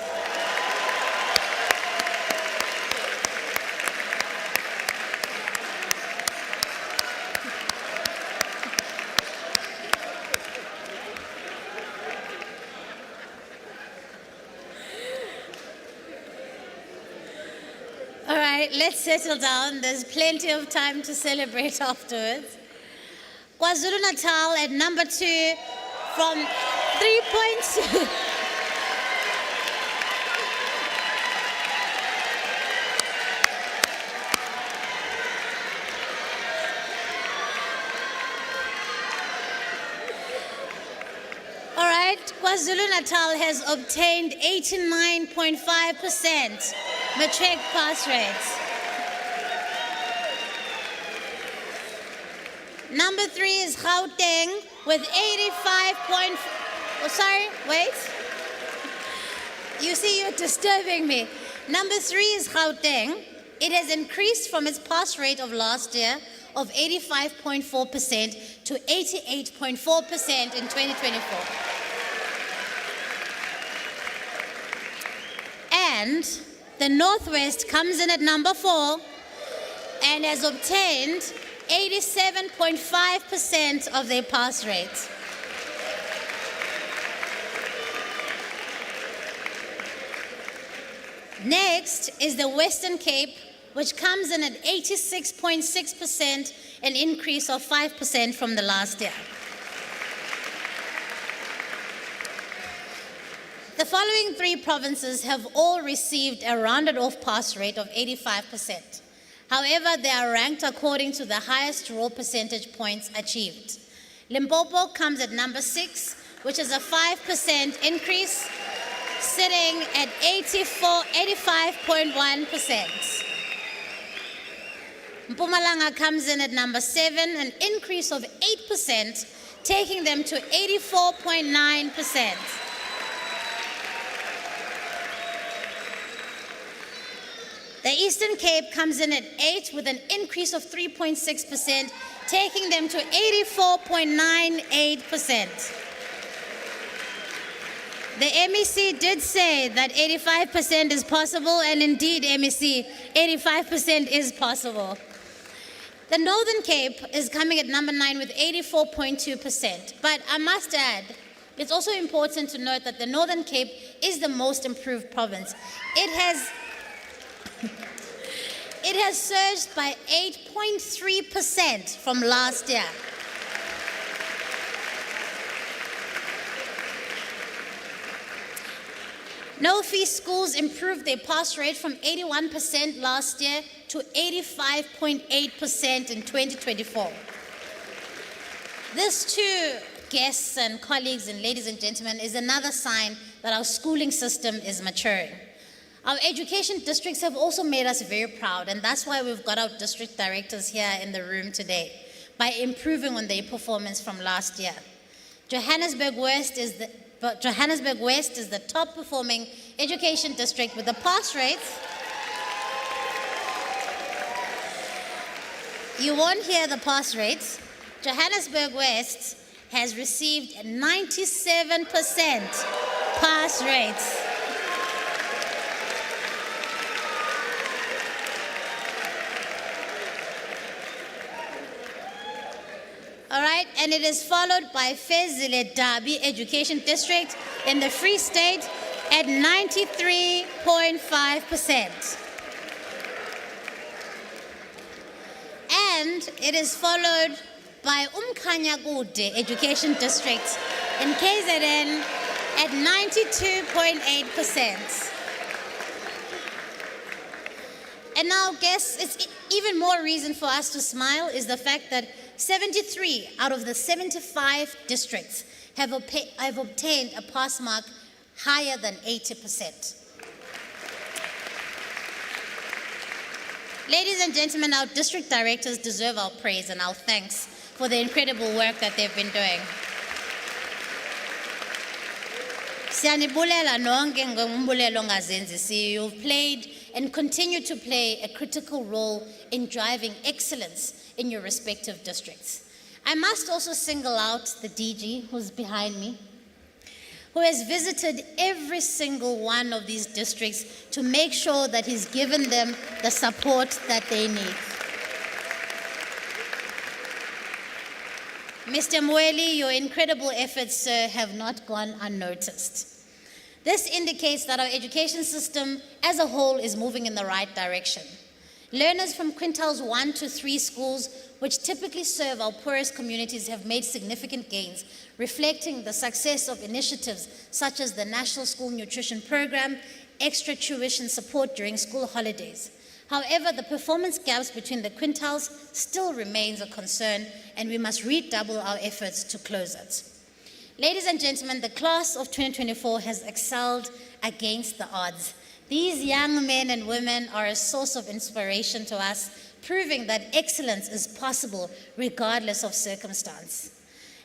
All right, let's settle down. There's plenty of time to celebrate afterwards. KwaZulu-Natal at number 2 from 3.2. All right, KwaZulu-Natal has obtained 89.5% matric pass rates. Number 3 is Gauteng with 85. Oh, sorry, wait. You see, you're disturbing me. Number 3 is Gauteng. It has increased from its pass rate of last year of 85.4% to 88.4% in 2024. And the Northwest comes in at number 4 and has obtained 87.5% of their pass rate. Next is the Western Cape, which comes in at 86.6%, an increase of 5% from the last year. The following 3 provinces have all received a rounded off pass rate of 85%. However, they are ranked according to the highest raw percentage points achieved. Limpopo comes at number 6, which is a 5% increase, sitting at 85.1%. Mpumalanga comes in at number 7, an increase of 8%, taking them to 84.9%. The Eastern Cape comes in at 8 with an increase of 3.6%, taking them to 84.98%. The MEC did say that 85% is possible, and indeed, MEC, 85% is possible. The Northern Cape is coming at number 9 with 84.2%. But I must add, it's also important to note that the Northern Cape is the most improved province. It has surged by 8.3% from last year. No-fee schools improved their pass rate from 81% last year to 85.8% in 2024. This too, guests and colleagues and ladies and gentlemen, is another sign that our schooling system is maturing. Our education districts have also made us very proud, and that's why we've got our district directors here in the room today, by improving on their performance from last year. Johannesburg West is the top performing education district with the pass rates. You won't hear the pass rates. Johannesburg West has received 97% pass rates. All right, and it is followed by Fezile Dabi Education District in the Free State at 93.5%. And it is followed by Umkhanyakude Education District in KZN at 92.8%. And now, guess it's even more reason for us to smile is the fact that 73 out of the 75 districts have obtained a pass mark higher than 80%. Ladies and gentlemen, our district directors deserve our praise and our thanks for the incredible work that they've been doing. Siyanibulela nonke ngombulelo ngazenzisi. You've played and continue to play a critical role in driving excellence in your respective districts. I must also single out the DG who's behind me, who has visited every single one of these districts to make sure that he's given them the support that they need. Mr. Mweli, your incredible efforts, sir, have not gone unnoticed. This indicates that our education system as a whole is moving in the right direction. Learners from quintiles 1 to 3 schools, which typically serve our poorest communities, have made significant gains, reflecting the success of initiatives such as the National School Nutrition Program, extra tuition support during school holidays. However, the performance gaps between the quintiles still remains a concern, and we must redouble our efforts to close it. Ladies and gentlemen, the class of 2024 has excelled against the odds. These young men and women are a source of inspiration to us, proving that excellence is possible regardless of circumstance.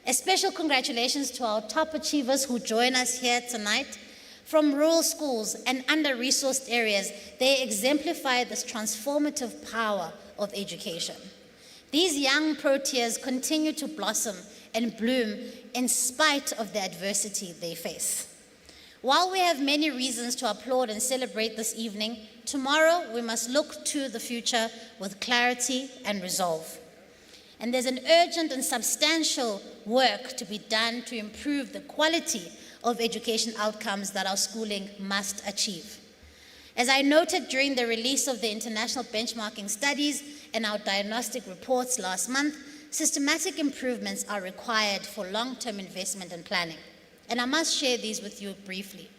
A special congratulations to our top achievers who join us here tonight. From rural schools and under-resourced areas, they exemplify this transformative power of education. These young proteas continue to blossom and bloom in spite of the adversity they face. While we have many reasons to applaud and celebrate this evening, tomorrow we must look to the future with clarity and resolve. And there's an urgent and substantial work to be done to improve the quality of education outcomes that our schooling must achieve. As I noted during the release of the international benchmarking studies and our diagnostic reports last month, systematic improvements are required for long-term investment and planning. And I must share these with you briefly.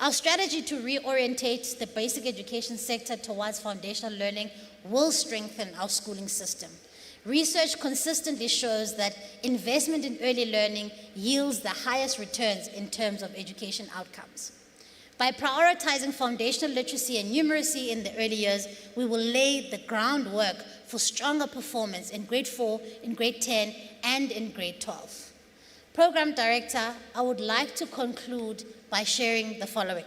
Our strategy to reorientate the basic education sector towards foundational learning will strengthen our schooling system. Research consistently shows that investment in early learning yields the highest returns in terms of education outcomes. By prioritizing foundational literacy and numeracy in the early years, we will lay the groundwork for stronger performance in grade 4, in grade 10, and in grade 12. Program Director, I would like to conclude by sharing the following.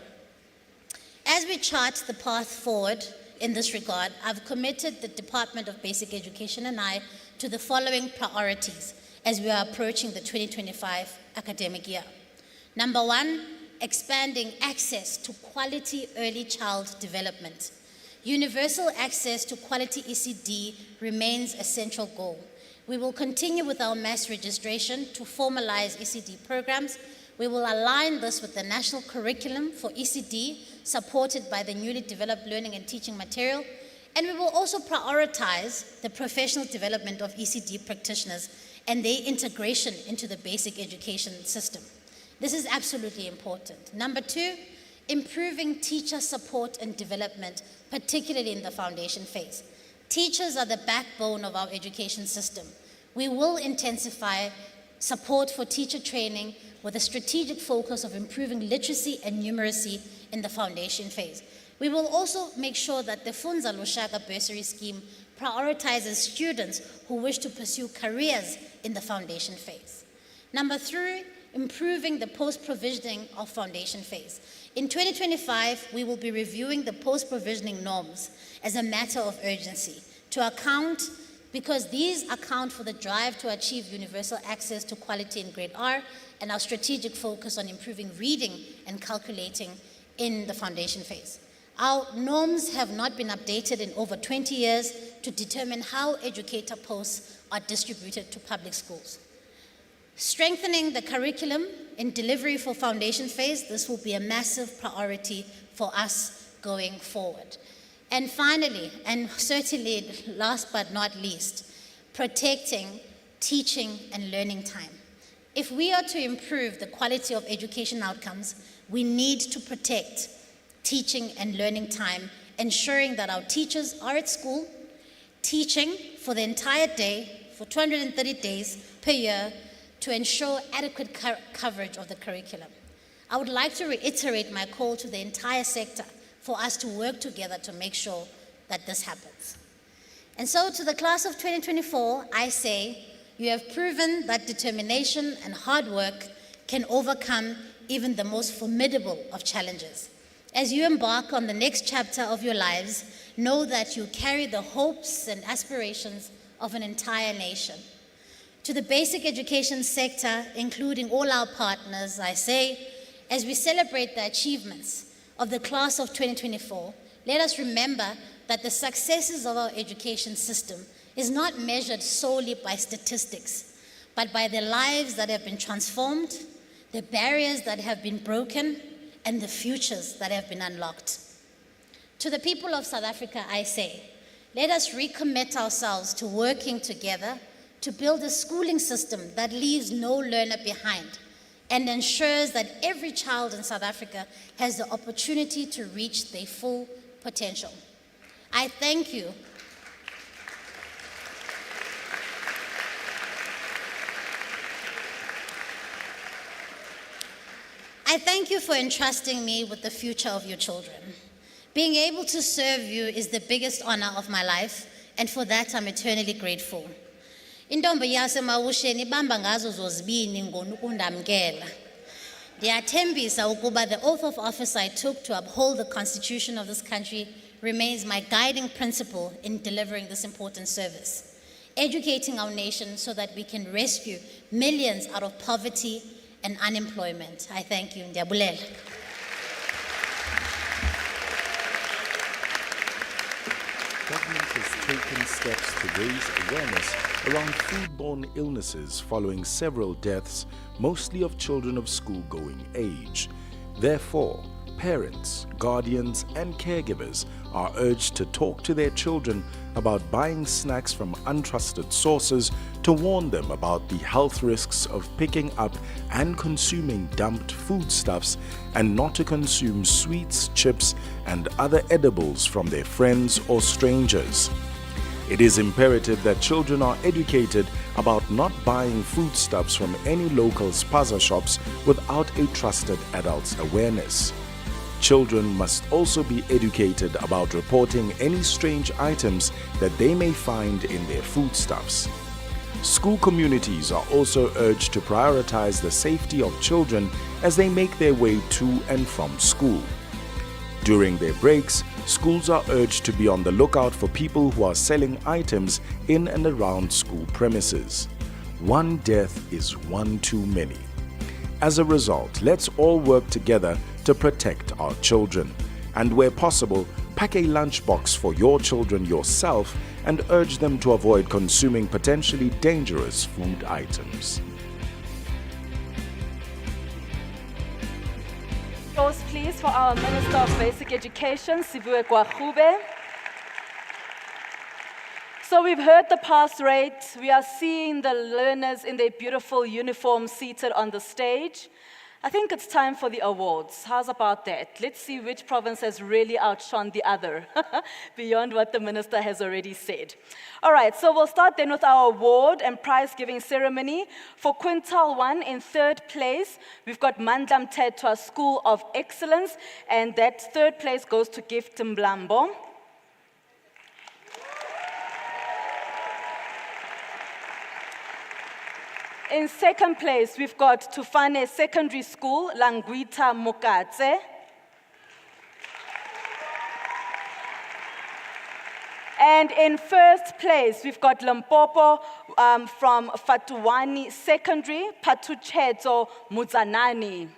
As we chart the path forward in this regard, I've committed the Department of Basic Education and I to the following priorities as we are approaching the 2025 academic year. Number 1, expanding access to quality early child development. Universal access to quality ECD remains a central goal. We will continue with our mass registration to formalize ECD programs. We will align this with the national curriculum for ECD, supported by the newly developed learning and teaching material. And we will also prioritize the professional development of ECD practitioners and their integration into the basic education system. This is absolutely important. Number two, improving teacher support and development, particularly in the foundation phase. Teachers are the backbone of our education system. We will intensify support for teacher training with a strategic focus of improving literacy and numeracy in the foundation phase. We will also make sure that the Funza Lushaka bursary scheme prioritizes students who wish to pursue careers in the foundation phase. Number three, improving the post-provisioning of foundation phase. In 2025, we will be reviewing the post-provisioning norms as a matter of urgency to account, because these account for the drive to achieve universal access to quality in grade R and our strategic focus on improving reading and calculating in the foundation phase. Our norms have not been updated in over 20 years to determine how educator posts are distributed to public schools. Strengthening the curriculum in delivery for foundation phase, this will be a massive priority for us going forward. And finally, and certainly last but not least, protecting teaching and learning time. If we are to improve the quality of education outcomes, we need to protect teaching and learning time, ensuring that our teachers are at school, teaching for the entire day, for 230 days per year, to ensure adequate coverage of the curriculum. I would like to reiterate my call to the entire sector for us to work together to make sure that this happens. And so to the class of 2024, I say, you have proven that determination and hard work can overcome even the most formidable of challenges. As you embark on the next chapter of your lives, know that you carry the hopes and aspirations of an entire nation. To the basic education sector, including all our partners, I say, as we celebrate the achievements of the class of 2024, let us remember that the successes of our education system is not measured solely by statistics, but by the lives that have been transformed, the barriers that have been broken, and the futures that have been unlocked. To the people of South Africa, I say, let us recommit ourselves to working together to build a schooling system that leaves no learner behind and ensures that every child in South Africa has the opportunity to reach their full potential. I thank you. I thank you for entrusting me with the future of your children. Being able to serve you is the biggest honor of my life, and for that I'm eternally grateful. Intombi yasemawusheni ibamba ngazo zozibini ngokundamkela. Ndiyathembisa ukuba the oath of office I took to uphold the constitution of this country remains my guiding principle in delivering this important service, educating our nation so that we can rescue millions out of poverty and unemployment. I thank you. Ndiyabulela. Government has taken steps to raise awareness around foodborne illnesses following several deaths, mostly of children of school-going age. Therefore, parents, guardians, and caregivers are urged to talk to their children about buying snacks from untrusted sources, to warn them about the health risks of picking up and consuming dumped foodstuffs, and not to consume sweets, chips, and other edibles from their friends or strangers. It is imperative that children are educated about not buying foodstuffs from any local spaza shops without a trusted adult's awareness. Children must also be educated about reporting any strange items that they may find in their foodstuffs. School communities are also urged to prioritize the safety of children as they make their way to and from school. During their breaks, schools are urged to be on the lookout for people who are selling items in and around school premises. One death is one too many. As a result, let's all work together to protect our children. And where possible, pack a lunchbox for your children yourself and urge them to avoid consuming potentially dangerous food items. Applause, please, for our Minister of Basic Education, Sivue Gwachube. So we've heard the pass rate. We are seeing the learners in their beautiful uniforms seated on the stage. I think it's time for the awards. How's about that? Let's see which province has really outshone the other, beyond what the minister has already said. All right, so we'll start then with our award and prize-giving ceremony. For Quintile 1, in third place, we've got Mandla Mthethwa School of Excellence, and that third place goes to Gift Mlambo. In second place, we've got Tufane Secondary School, Langwita Mokatse. And in first place, we've got Limpopo from Fatuwani Secondary, Patucheto Muzanani.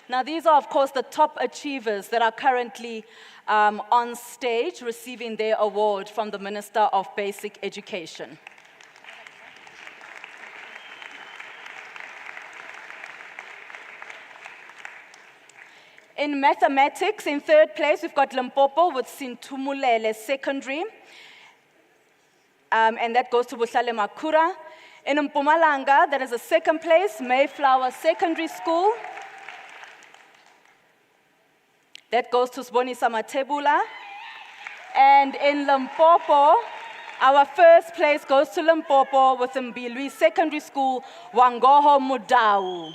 Now, these are, of course, the top achievers that are currently on stage receiving their award from the Minister of Basic Education. In mathematics, in third place, we've got Limpopo with Sintumulele Secondary, and that goes to Buhlale Makura. In Mpumalanga, that is a second place, Mayflower Secondary School. That goes to Sbonisa Matebula. And in Limpopo, our first place goes to Limpopo with Mbilwi Secondary School, Wangoho Mudau.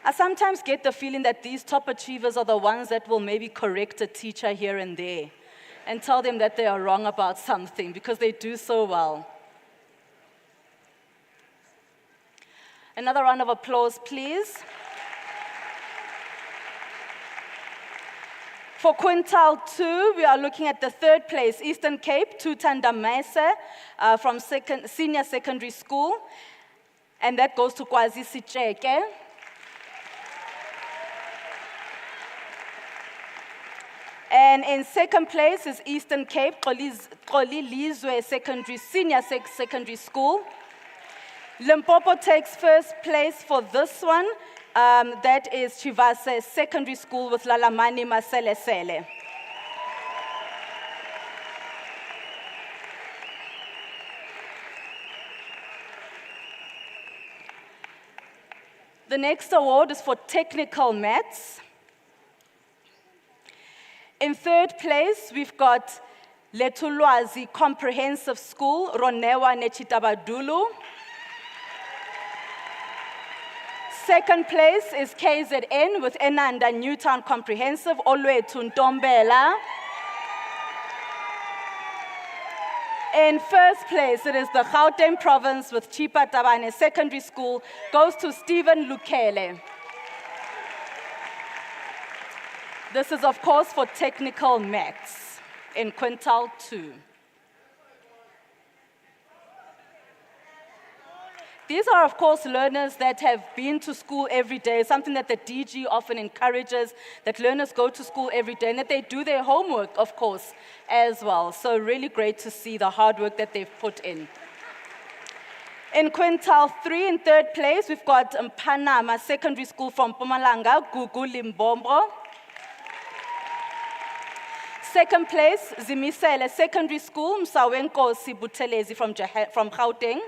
I sometimes get the feeling that these top achievers are the ones that will maybe correct a teacher here and there and tell them that they are wrong about something because they do so well. Another round of applause, please. For Quintile 2, we are looking at the third place, Eastern Cape, Tutanda Mese from Senior Secondary School. And that goes to Kwazi Sicheke. And in second place is Eastern Cape, Xolilizwe Secondary, Senior Secondary School. Limpopo takes first place for this one. That is Chivase Secondary School with Lalamani Maselesele. The next award is for technical maths. In third place, we've got Letulwazi Comprehensive School, Ronewa Nechitabadulu. Second place is KZN with Enanda Newtown Comprehensive, Olwethu Ntombela. In first place, it is the Gauteng province with Chipa Tabane Secondary School, goes to Stephen Lukele. This is, of course, for technical maths in Quintile 2. These are, of course, learners that have been to school every day, something that the DG often encourages, that learners go to school every day, and that they do their homework, of course, as well. So really great to see the hard work that they've put in. In Quintile 3, in third place, we've got Mpanama Secondary School from Mpumalanga, Gugu Limbombo. Second place, Zimisele Secondary School, Msawenkosi Buthelezi from Gauteng.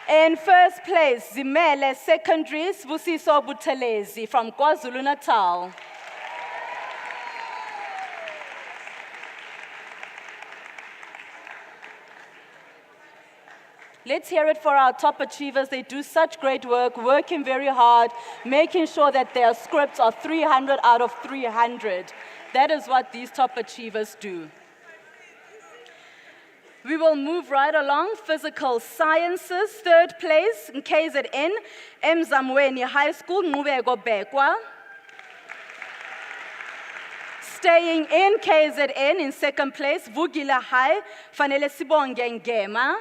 In first place, Zimele Secondary, Sbusiso Buthelezi from KwaZulu-Natal. Let's hear it for our top achievers. They do such great work, working very hard, making sure that their scripts are 300 out of 300. That is what these top achievers do. We will move right along. Physical Sciences, third place in KZN, Mzamweni High School, Nqubeko Bekwa. Staying in KZN in second place, Vugila High, Fanele Sibonge Ngema.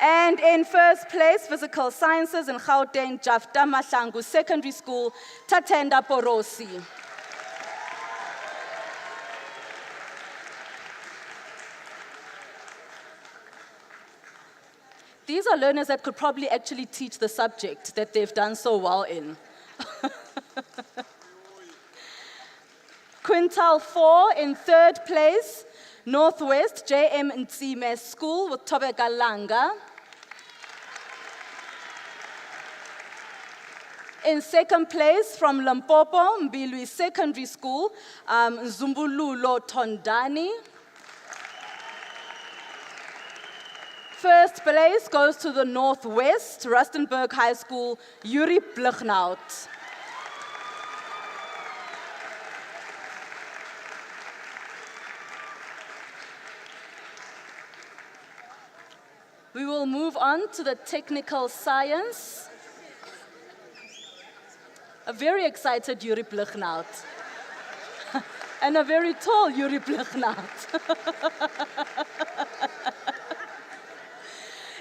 And in first place, Physical Sciences in Gauteng, Jafta Mahlangu Secondary School, Tatenda Porosi. These are learners that could probably actually teach the subject that they've done so well in. Quintile 4 in third place, Northwest JM Ntsime School with Tobeka Langa. In second place from Limpopo, Mbilwi Secondary School, Zumbululo Tondani. First place goes to the Northwest, Rustenburg High School, Yuri Blichnout. We will move on to the technical science. A very excited Yuri Blichnout. And a very tall Yuri Blichnout.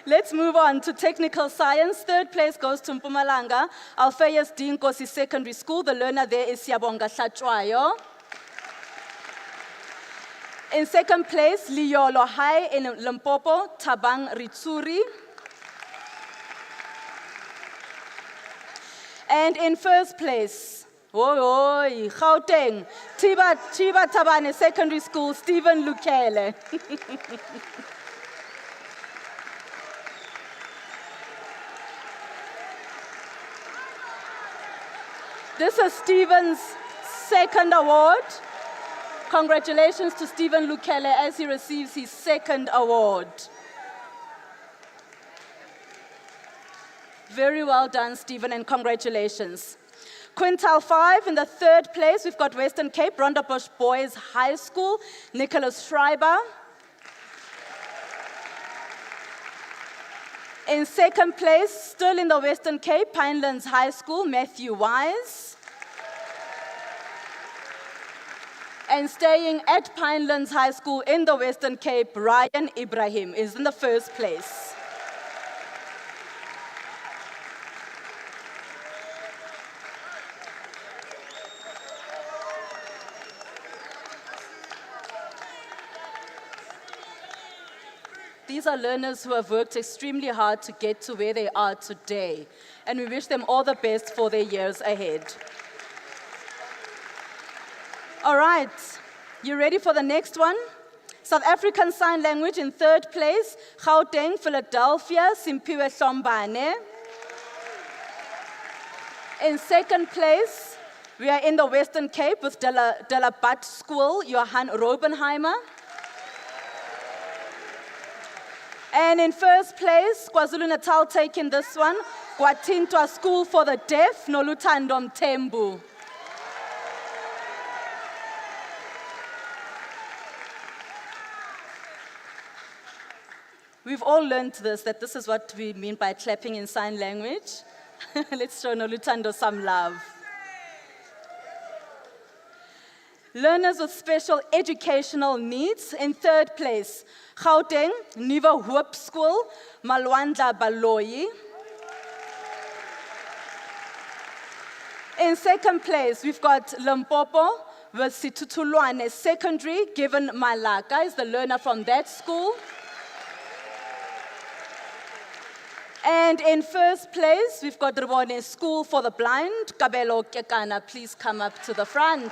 Let's move on to technical science. Third place goes to Mpumalanga, Alphaeus D. Nkosi Secondary School. The learner there is Siyabonga Hlatshwayo. In second place, Liyolo High in Limpopo, Tabang Ritsuri. And in first place, Gauteng, Chiba Tabane Secondary School, Stephen Lukele. This is Stephen's second award. Congratulations to Stephen Lukele as he receives his second award. Very well done, Stephen, and congratulations. Quintile 5 in the third place, we've got Western Cape, Rondebosch Boys High School, Nicholas Schreiber. In second place, still in the Western Cape, Pinelands High School, Matthew Wise. And staying at Pinelands High School in the Western Cape, Ryan Ibrahim is in the first place. These are learners who have worked extremely hard to get to where they are today, and we wish them all the best for their years ahead. All right, you ready for the next one? South African Sign Language in third place, Gauteng, Philadelphia, Simpiwe Hlombane. In second place, we are in the Western Cape with Delabat School, Johann Robenheimer. And in first place, KwaZulu-Natal taking this one, Kwatintwa School for the Deaf, Nolutando Mthembu. We've all learned this, that this is what we mean by clapping in sign language. Let's show Nolutando some love. Learners with special educational needs in third place, Gauteng, Nuwe Hoop School, Malwandla Baloyi. In second place, we've got Limpopo with Situtulwane Secondary, Given Malaka is the learner from that school. And in first place, we've got Ribone School for the Blind, Kabelo Kekana, please come up to the front.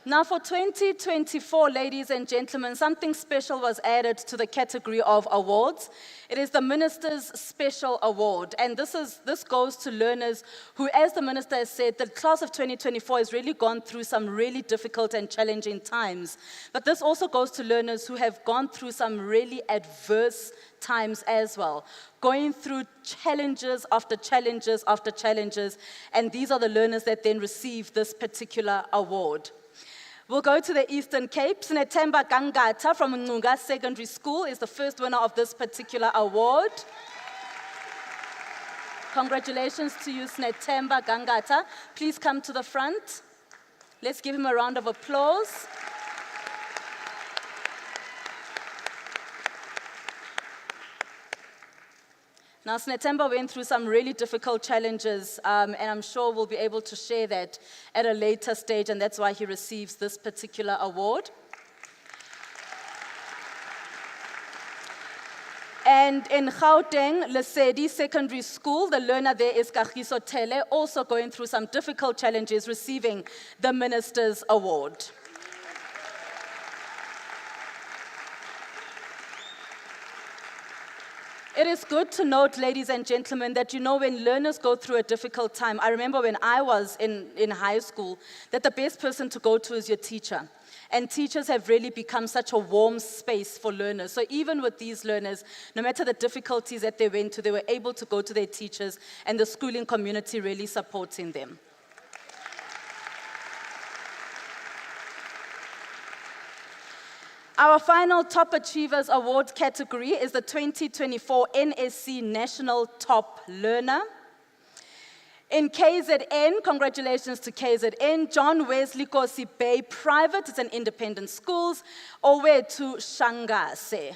Now for 2024, ladies and gentlemen, something special was added to the category of awards. It is the Minister's Special Award, and this goes to learners who, as the Minister has said, the class of 2024 has really gone through some really difficult and challenging times. But this also goes to learners who have gone through some really adverse times as well, going through challenges after challenges after challenges, and these are the learners that then receive this particular award. We'll go to the Eastern Cape. Sinetemba Gangata from Nunga Secondary School is the first winner of this particular award. Congratulations to you, Sinetemba Gangata. Please come to the front. Let's give him a round of applause. Now, Sinetemba went through some really difficult challenges, and I'm sure we'll be able to share that at a later stage, and that's why he receives this particular award. And in Gauteng, Lesedi Secondary School, the learner there is Kagiso Tele, also going through some difficult challenges, receiving the Minister's Award. It is good to note, ladies and gentlemen, that when learners go through a difficult time, I remember when I was in high school, that the best person to go to is your teacher. And teachers have really become such a warm space for learners. So even with these learners, no matter the difficulties that they went to, they were able to go to their teachers, and the schooling community really supporting them. Our final Top Achievers Award category is the 2024 NSC National Top Learner. In KZN, congratulations to KZN, John Wesley Kosi Bay Private, it's an independent schools, Owetu Shangase.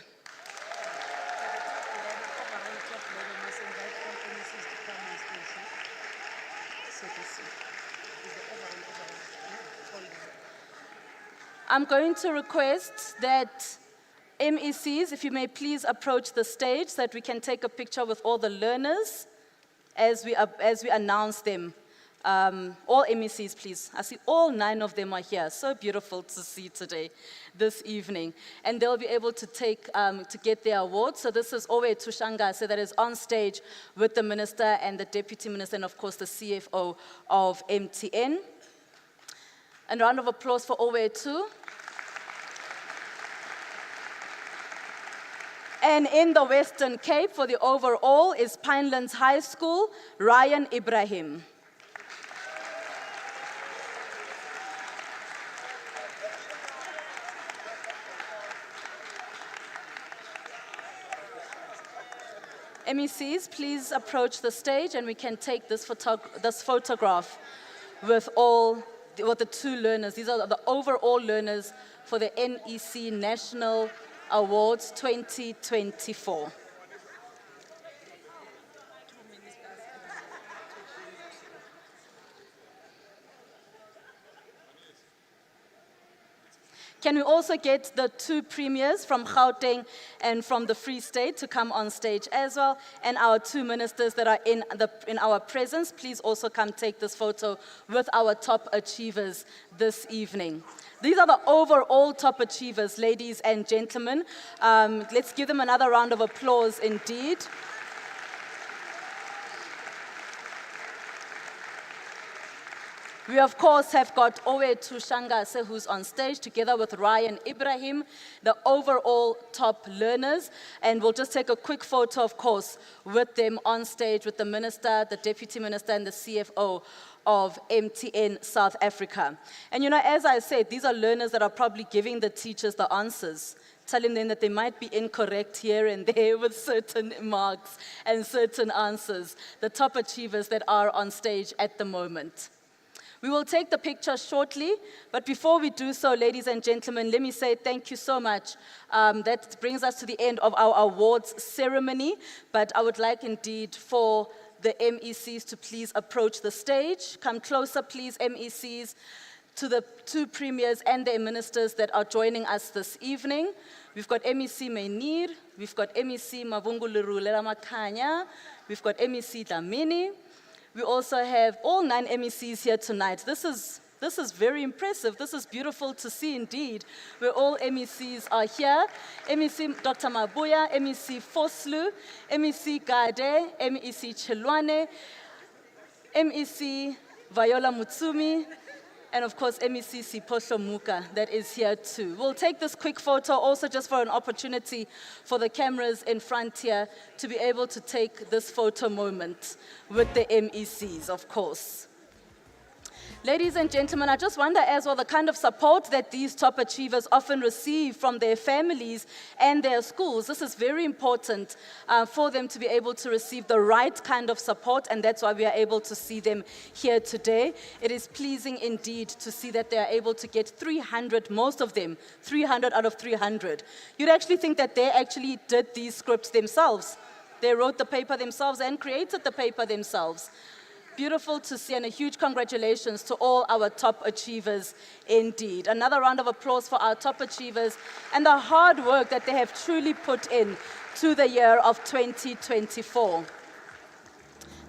I'm going to request that MECs, if you may please approach the stage so that we can take a picture with all the learners as we announce them. All MECs, please. I see all 9 of them are here. So beautiful to see today, this evening. And they'll be able to to get their awards. So this is Owe Tushanga, so that is on stage with the Minister and the Deputy Minister and of course the CFO of MTN. A round of applause for Owe too. And in the Western Cape, for the overall, is Pinelands High School, Ryan Ibrahim. MECs, please approach the stage and we can take this photograph with the 2 learners. These are the overall learners for the NEC National Awards 2024. Can we also get the 2 premiers from Gauteng and from the Free State to come on stage as well? And our 2 ministers that are in our presence, please also come take this photo with our top achievers this evening. These are the overall top achievers, ladies and gentlemen. Let's give them another round of applause indeed. We, of course, have got Owe Tushangase, who's on stage, together with Ryan Ibrahim, the overall top learners. And we'll just take a quick photo, of course, with them on stage, with the Minister, the Deputy Minister, and the CFO of MTN South Africa. And as I said, these are learners that are probably giving the teachers the answers, telling them that they might be incorrect here and there with certain marks and certain answers, the top achievers that are on stage at the moment. We will take the picture shortly, but before we do so, ladies and gentlemen, let me say thank you so much. That brings us to the end of our awards ceremony, but I would like indeed for the MECs to please approach the stage. Come closer, please, MECs, to the 2 premiers and their ministers that are joining us this evening. We've got MEC Mainir, we've got MEC Mavungulirulela Makanya, we've got MEC Dlamini. We also have all 9 MECs here tonight. This is This is very impressive. This is beautiful to see indeed, where all MECs are here. MEC Dr. Mabuya, MEC Foslu, MEC Gade, MEC Chelwane, MEC Viola Mutsumi, and of course, MEC Siphohlo Muka, that is here too. We'll take this quick photo also just for an opportunity for the cameras in front here to be able to take this photo moment with the MECs, of course. Ladies and gentlemen, I just wonder as well the kind of support that these top achievers often receive from their families and their schools. This is very important for them to be able to receive the right kind of support, and that's why we are able to see them here today. It is pleasing indeed to see that they are able to get 300, most of them, 300 out of 300. You'd actually think that they actually did these scripts themselves. They wrote the paper themselves and created the paper themselves. Beautiful to see, and a huge congratulations to all our top achievers indeed. Another round of applause for our top achievers and the hard work that they have truly put in to the year of 2024.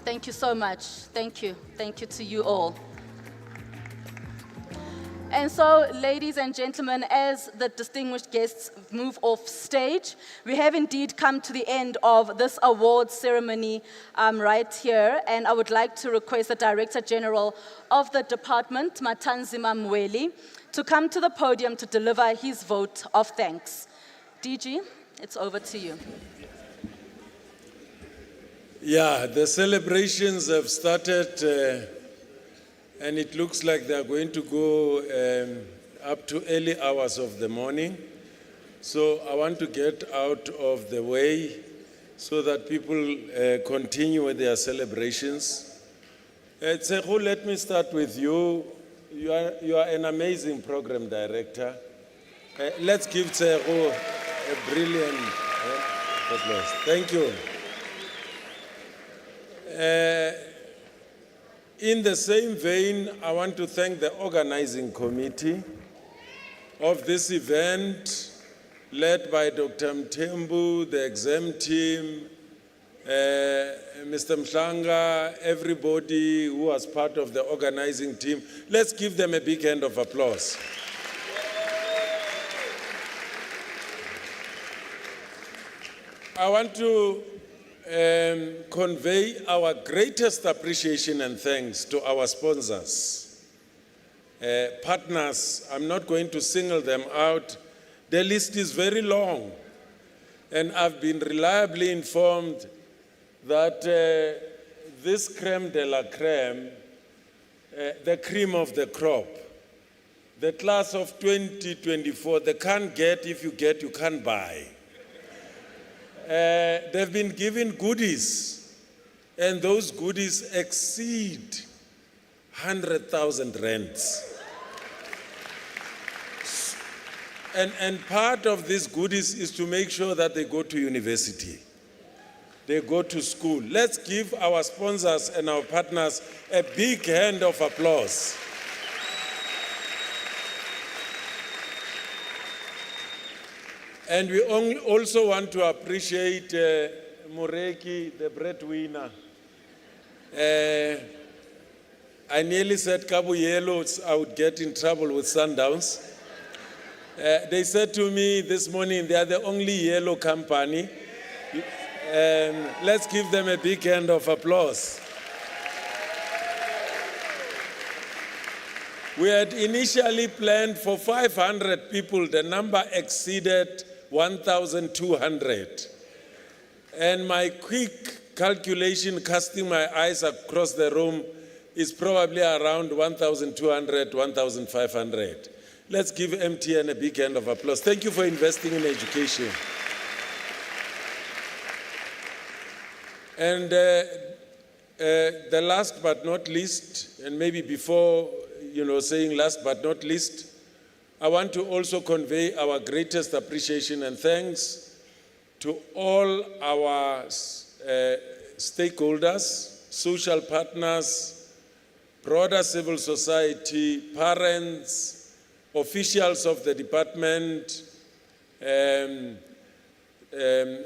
Thank you so much. Thank you. Thank you to you all. And so, ladies and gentlemen, as the distinguished guests move off stage, we have indeed come to the end of this award ceremony right here. And I would like to request the Director General of the department, Matanzima Mweli, to come to the podium to deliver his vote of thanks. DG, it's over to you. Yeah, the celebrations have started. And it looks like they are going to go up to early hours of the morning. So I want to get out of the way so that people continue with their celebrations. Tsehu, let me start with you. You are an amazing program director. Let's give Tsehu a brilliant applause. Thank you. In the same vein, I want to thank the organizing committee of this event, led by Dr. Mthembu, the exam team, Mr. Mhlanga, everybody who was part of the organizing team. Let's give them a big hand of applause. I want to convey our greatest appreciation and thanks to our sponsors, partners. I'm not going to single them out. The list is very long, and I've been reliably informed that this creme de la creme, the cream of the crop, the class of 2024, they can't get, if you get, you can't buy. They've been given goodies, and those goodies exceed 100,000 rands. And part of these goodies is to make sure that they go to university, they go to school. Let's give our sponsors and our partners a big hand of applause. And we also want to appreciate Mureki, the breadwinner. I nearly said Kabu Yellows, I would get in trouble with Sundowns. They said to me this morning, they are the only yellow company. Let's give them a big hand of applause. We had initially planned for 500 people. The number exceeded 1,200. And my quick calculation, casting my eyes across the room, is probably around 1,200, 1,500. Let's give MTN a big hand of applause. Thank you for investing in education. And the last but not least, and maybe before saying last but not least, I want to also convey our greatest appreciation and thanks to all our stakeholders, social partners, broader civil society, parents, officials of the department,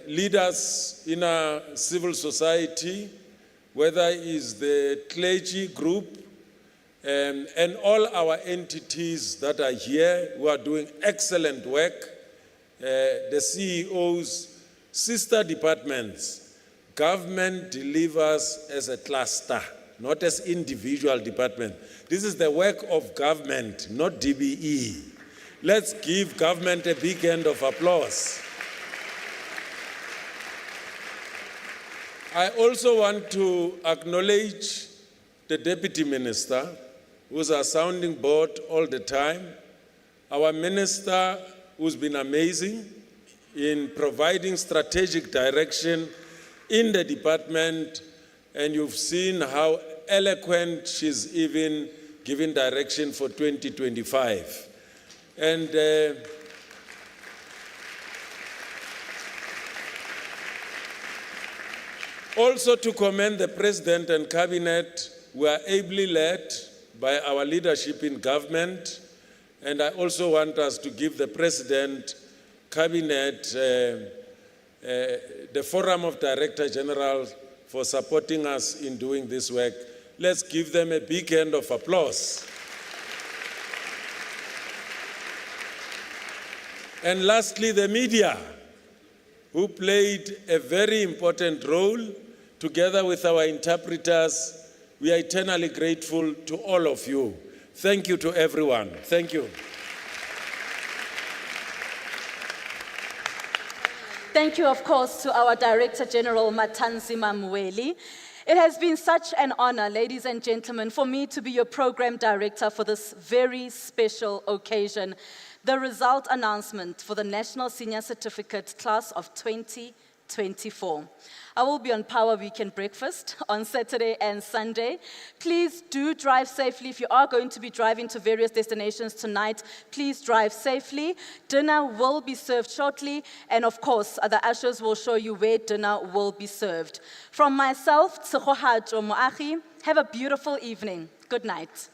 leaders in our civil society, whether it's the clergy group, and all our entities that are here who are doing excellent work, the CEOs, sister departments. Government delivers as a cluster, not as individual department. This is the work of government, not DBE. Let's give government a big hand of applause. I also want to acknowledge the Deputy Minister, who's our sounding board all the time, our Minister, who's been amazing in providing strategic direction in the department, and you've seen how eloquent she's even giving direction for 2025. And also to commend the President and Cabinet, who are ably led by our leadership in government. And I also want us to give the President, Cabinet, the Forum of Director General for supporting us in doing this work. Let's give them a big hand of applause. And lastly, the media, who played a very important role together with our interpreters. We are eternally grateful to all of you. Thank you to everyone. Thank you. Thank you, of course, to our Director General, Matanzima Mweli. It has been such an honor, ladies and gentlemen, for me to be your program director for this very special occasion, the result announcement for the National Senior Certificate Class of 2024. I will be on Power Weekend Breakfast on Saturday and Sunday. Please do drive safely. If you are going to be driving to various destinations tonight, please drive safely. Dinner will be served shortly, and of course, the ushers will show you where dinner will be served. From myself, Tsegohajo Moagi, have a beautiful evening. Good night.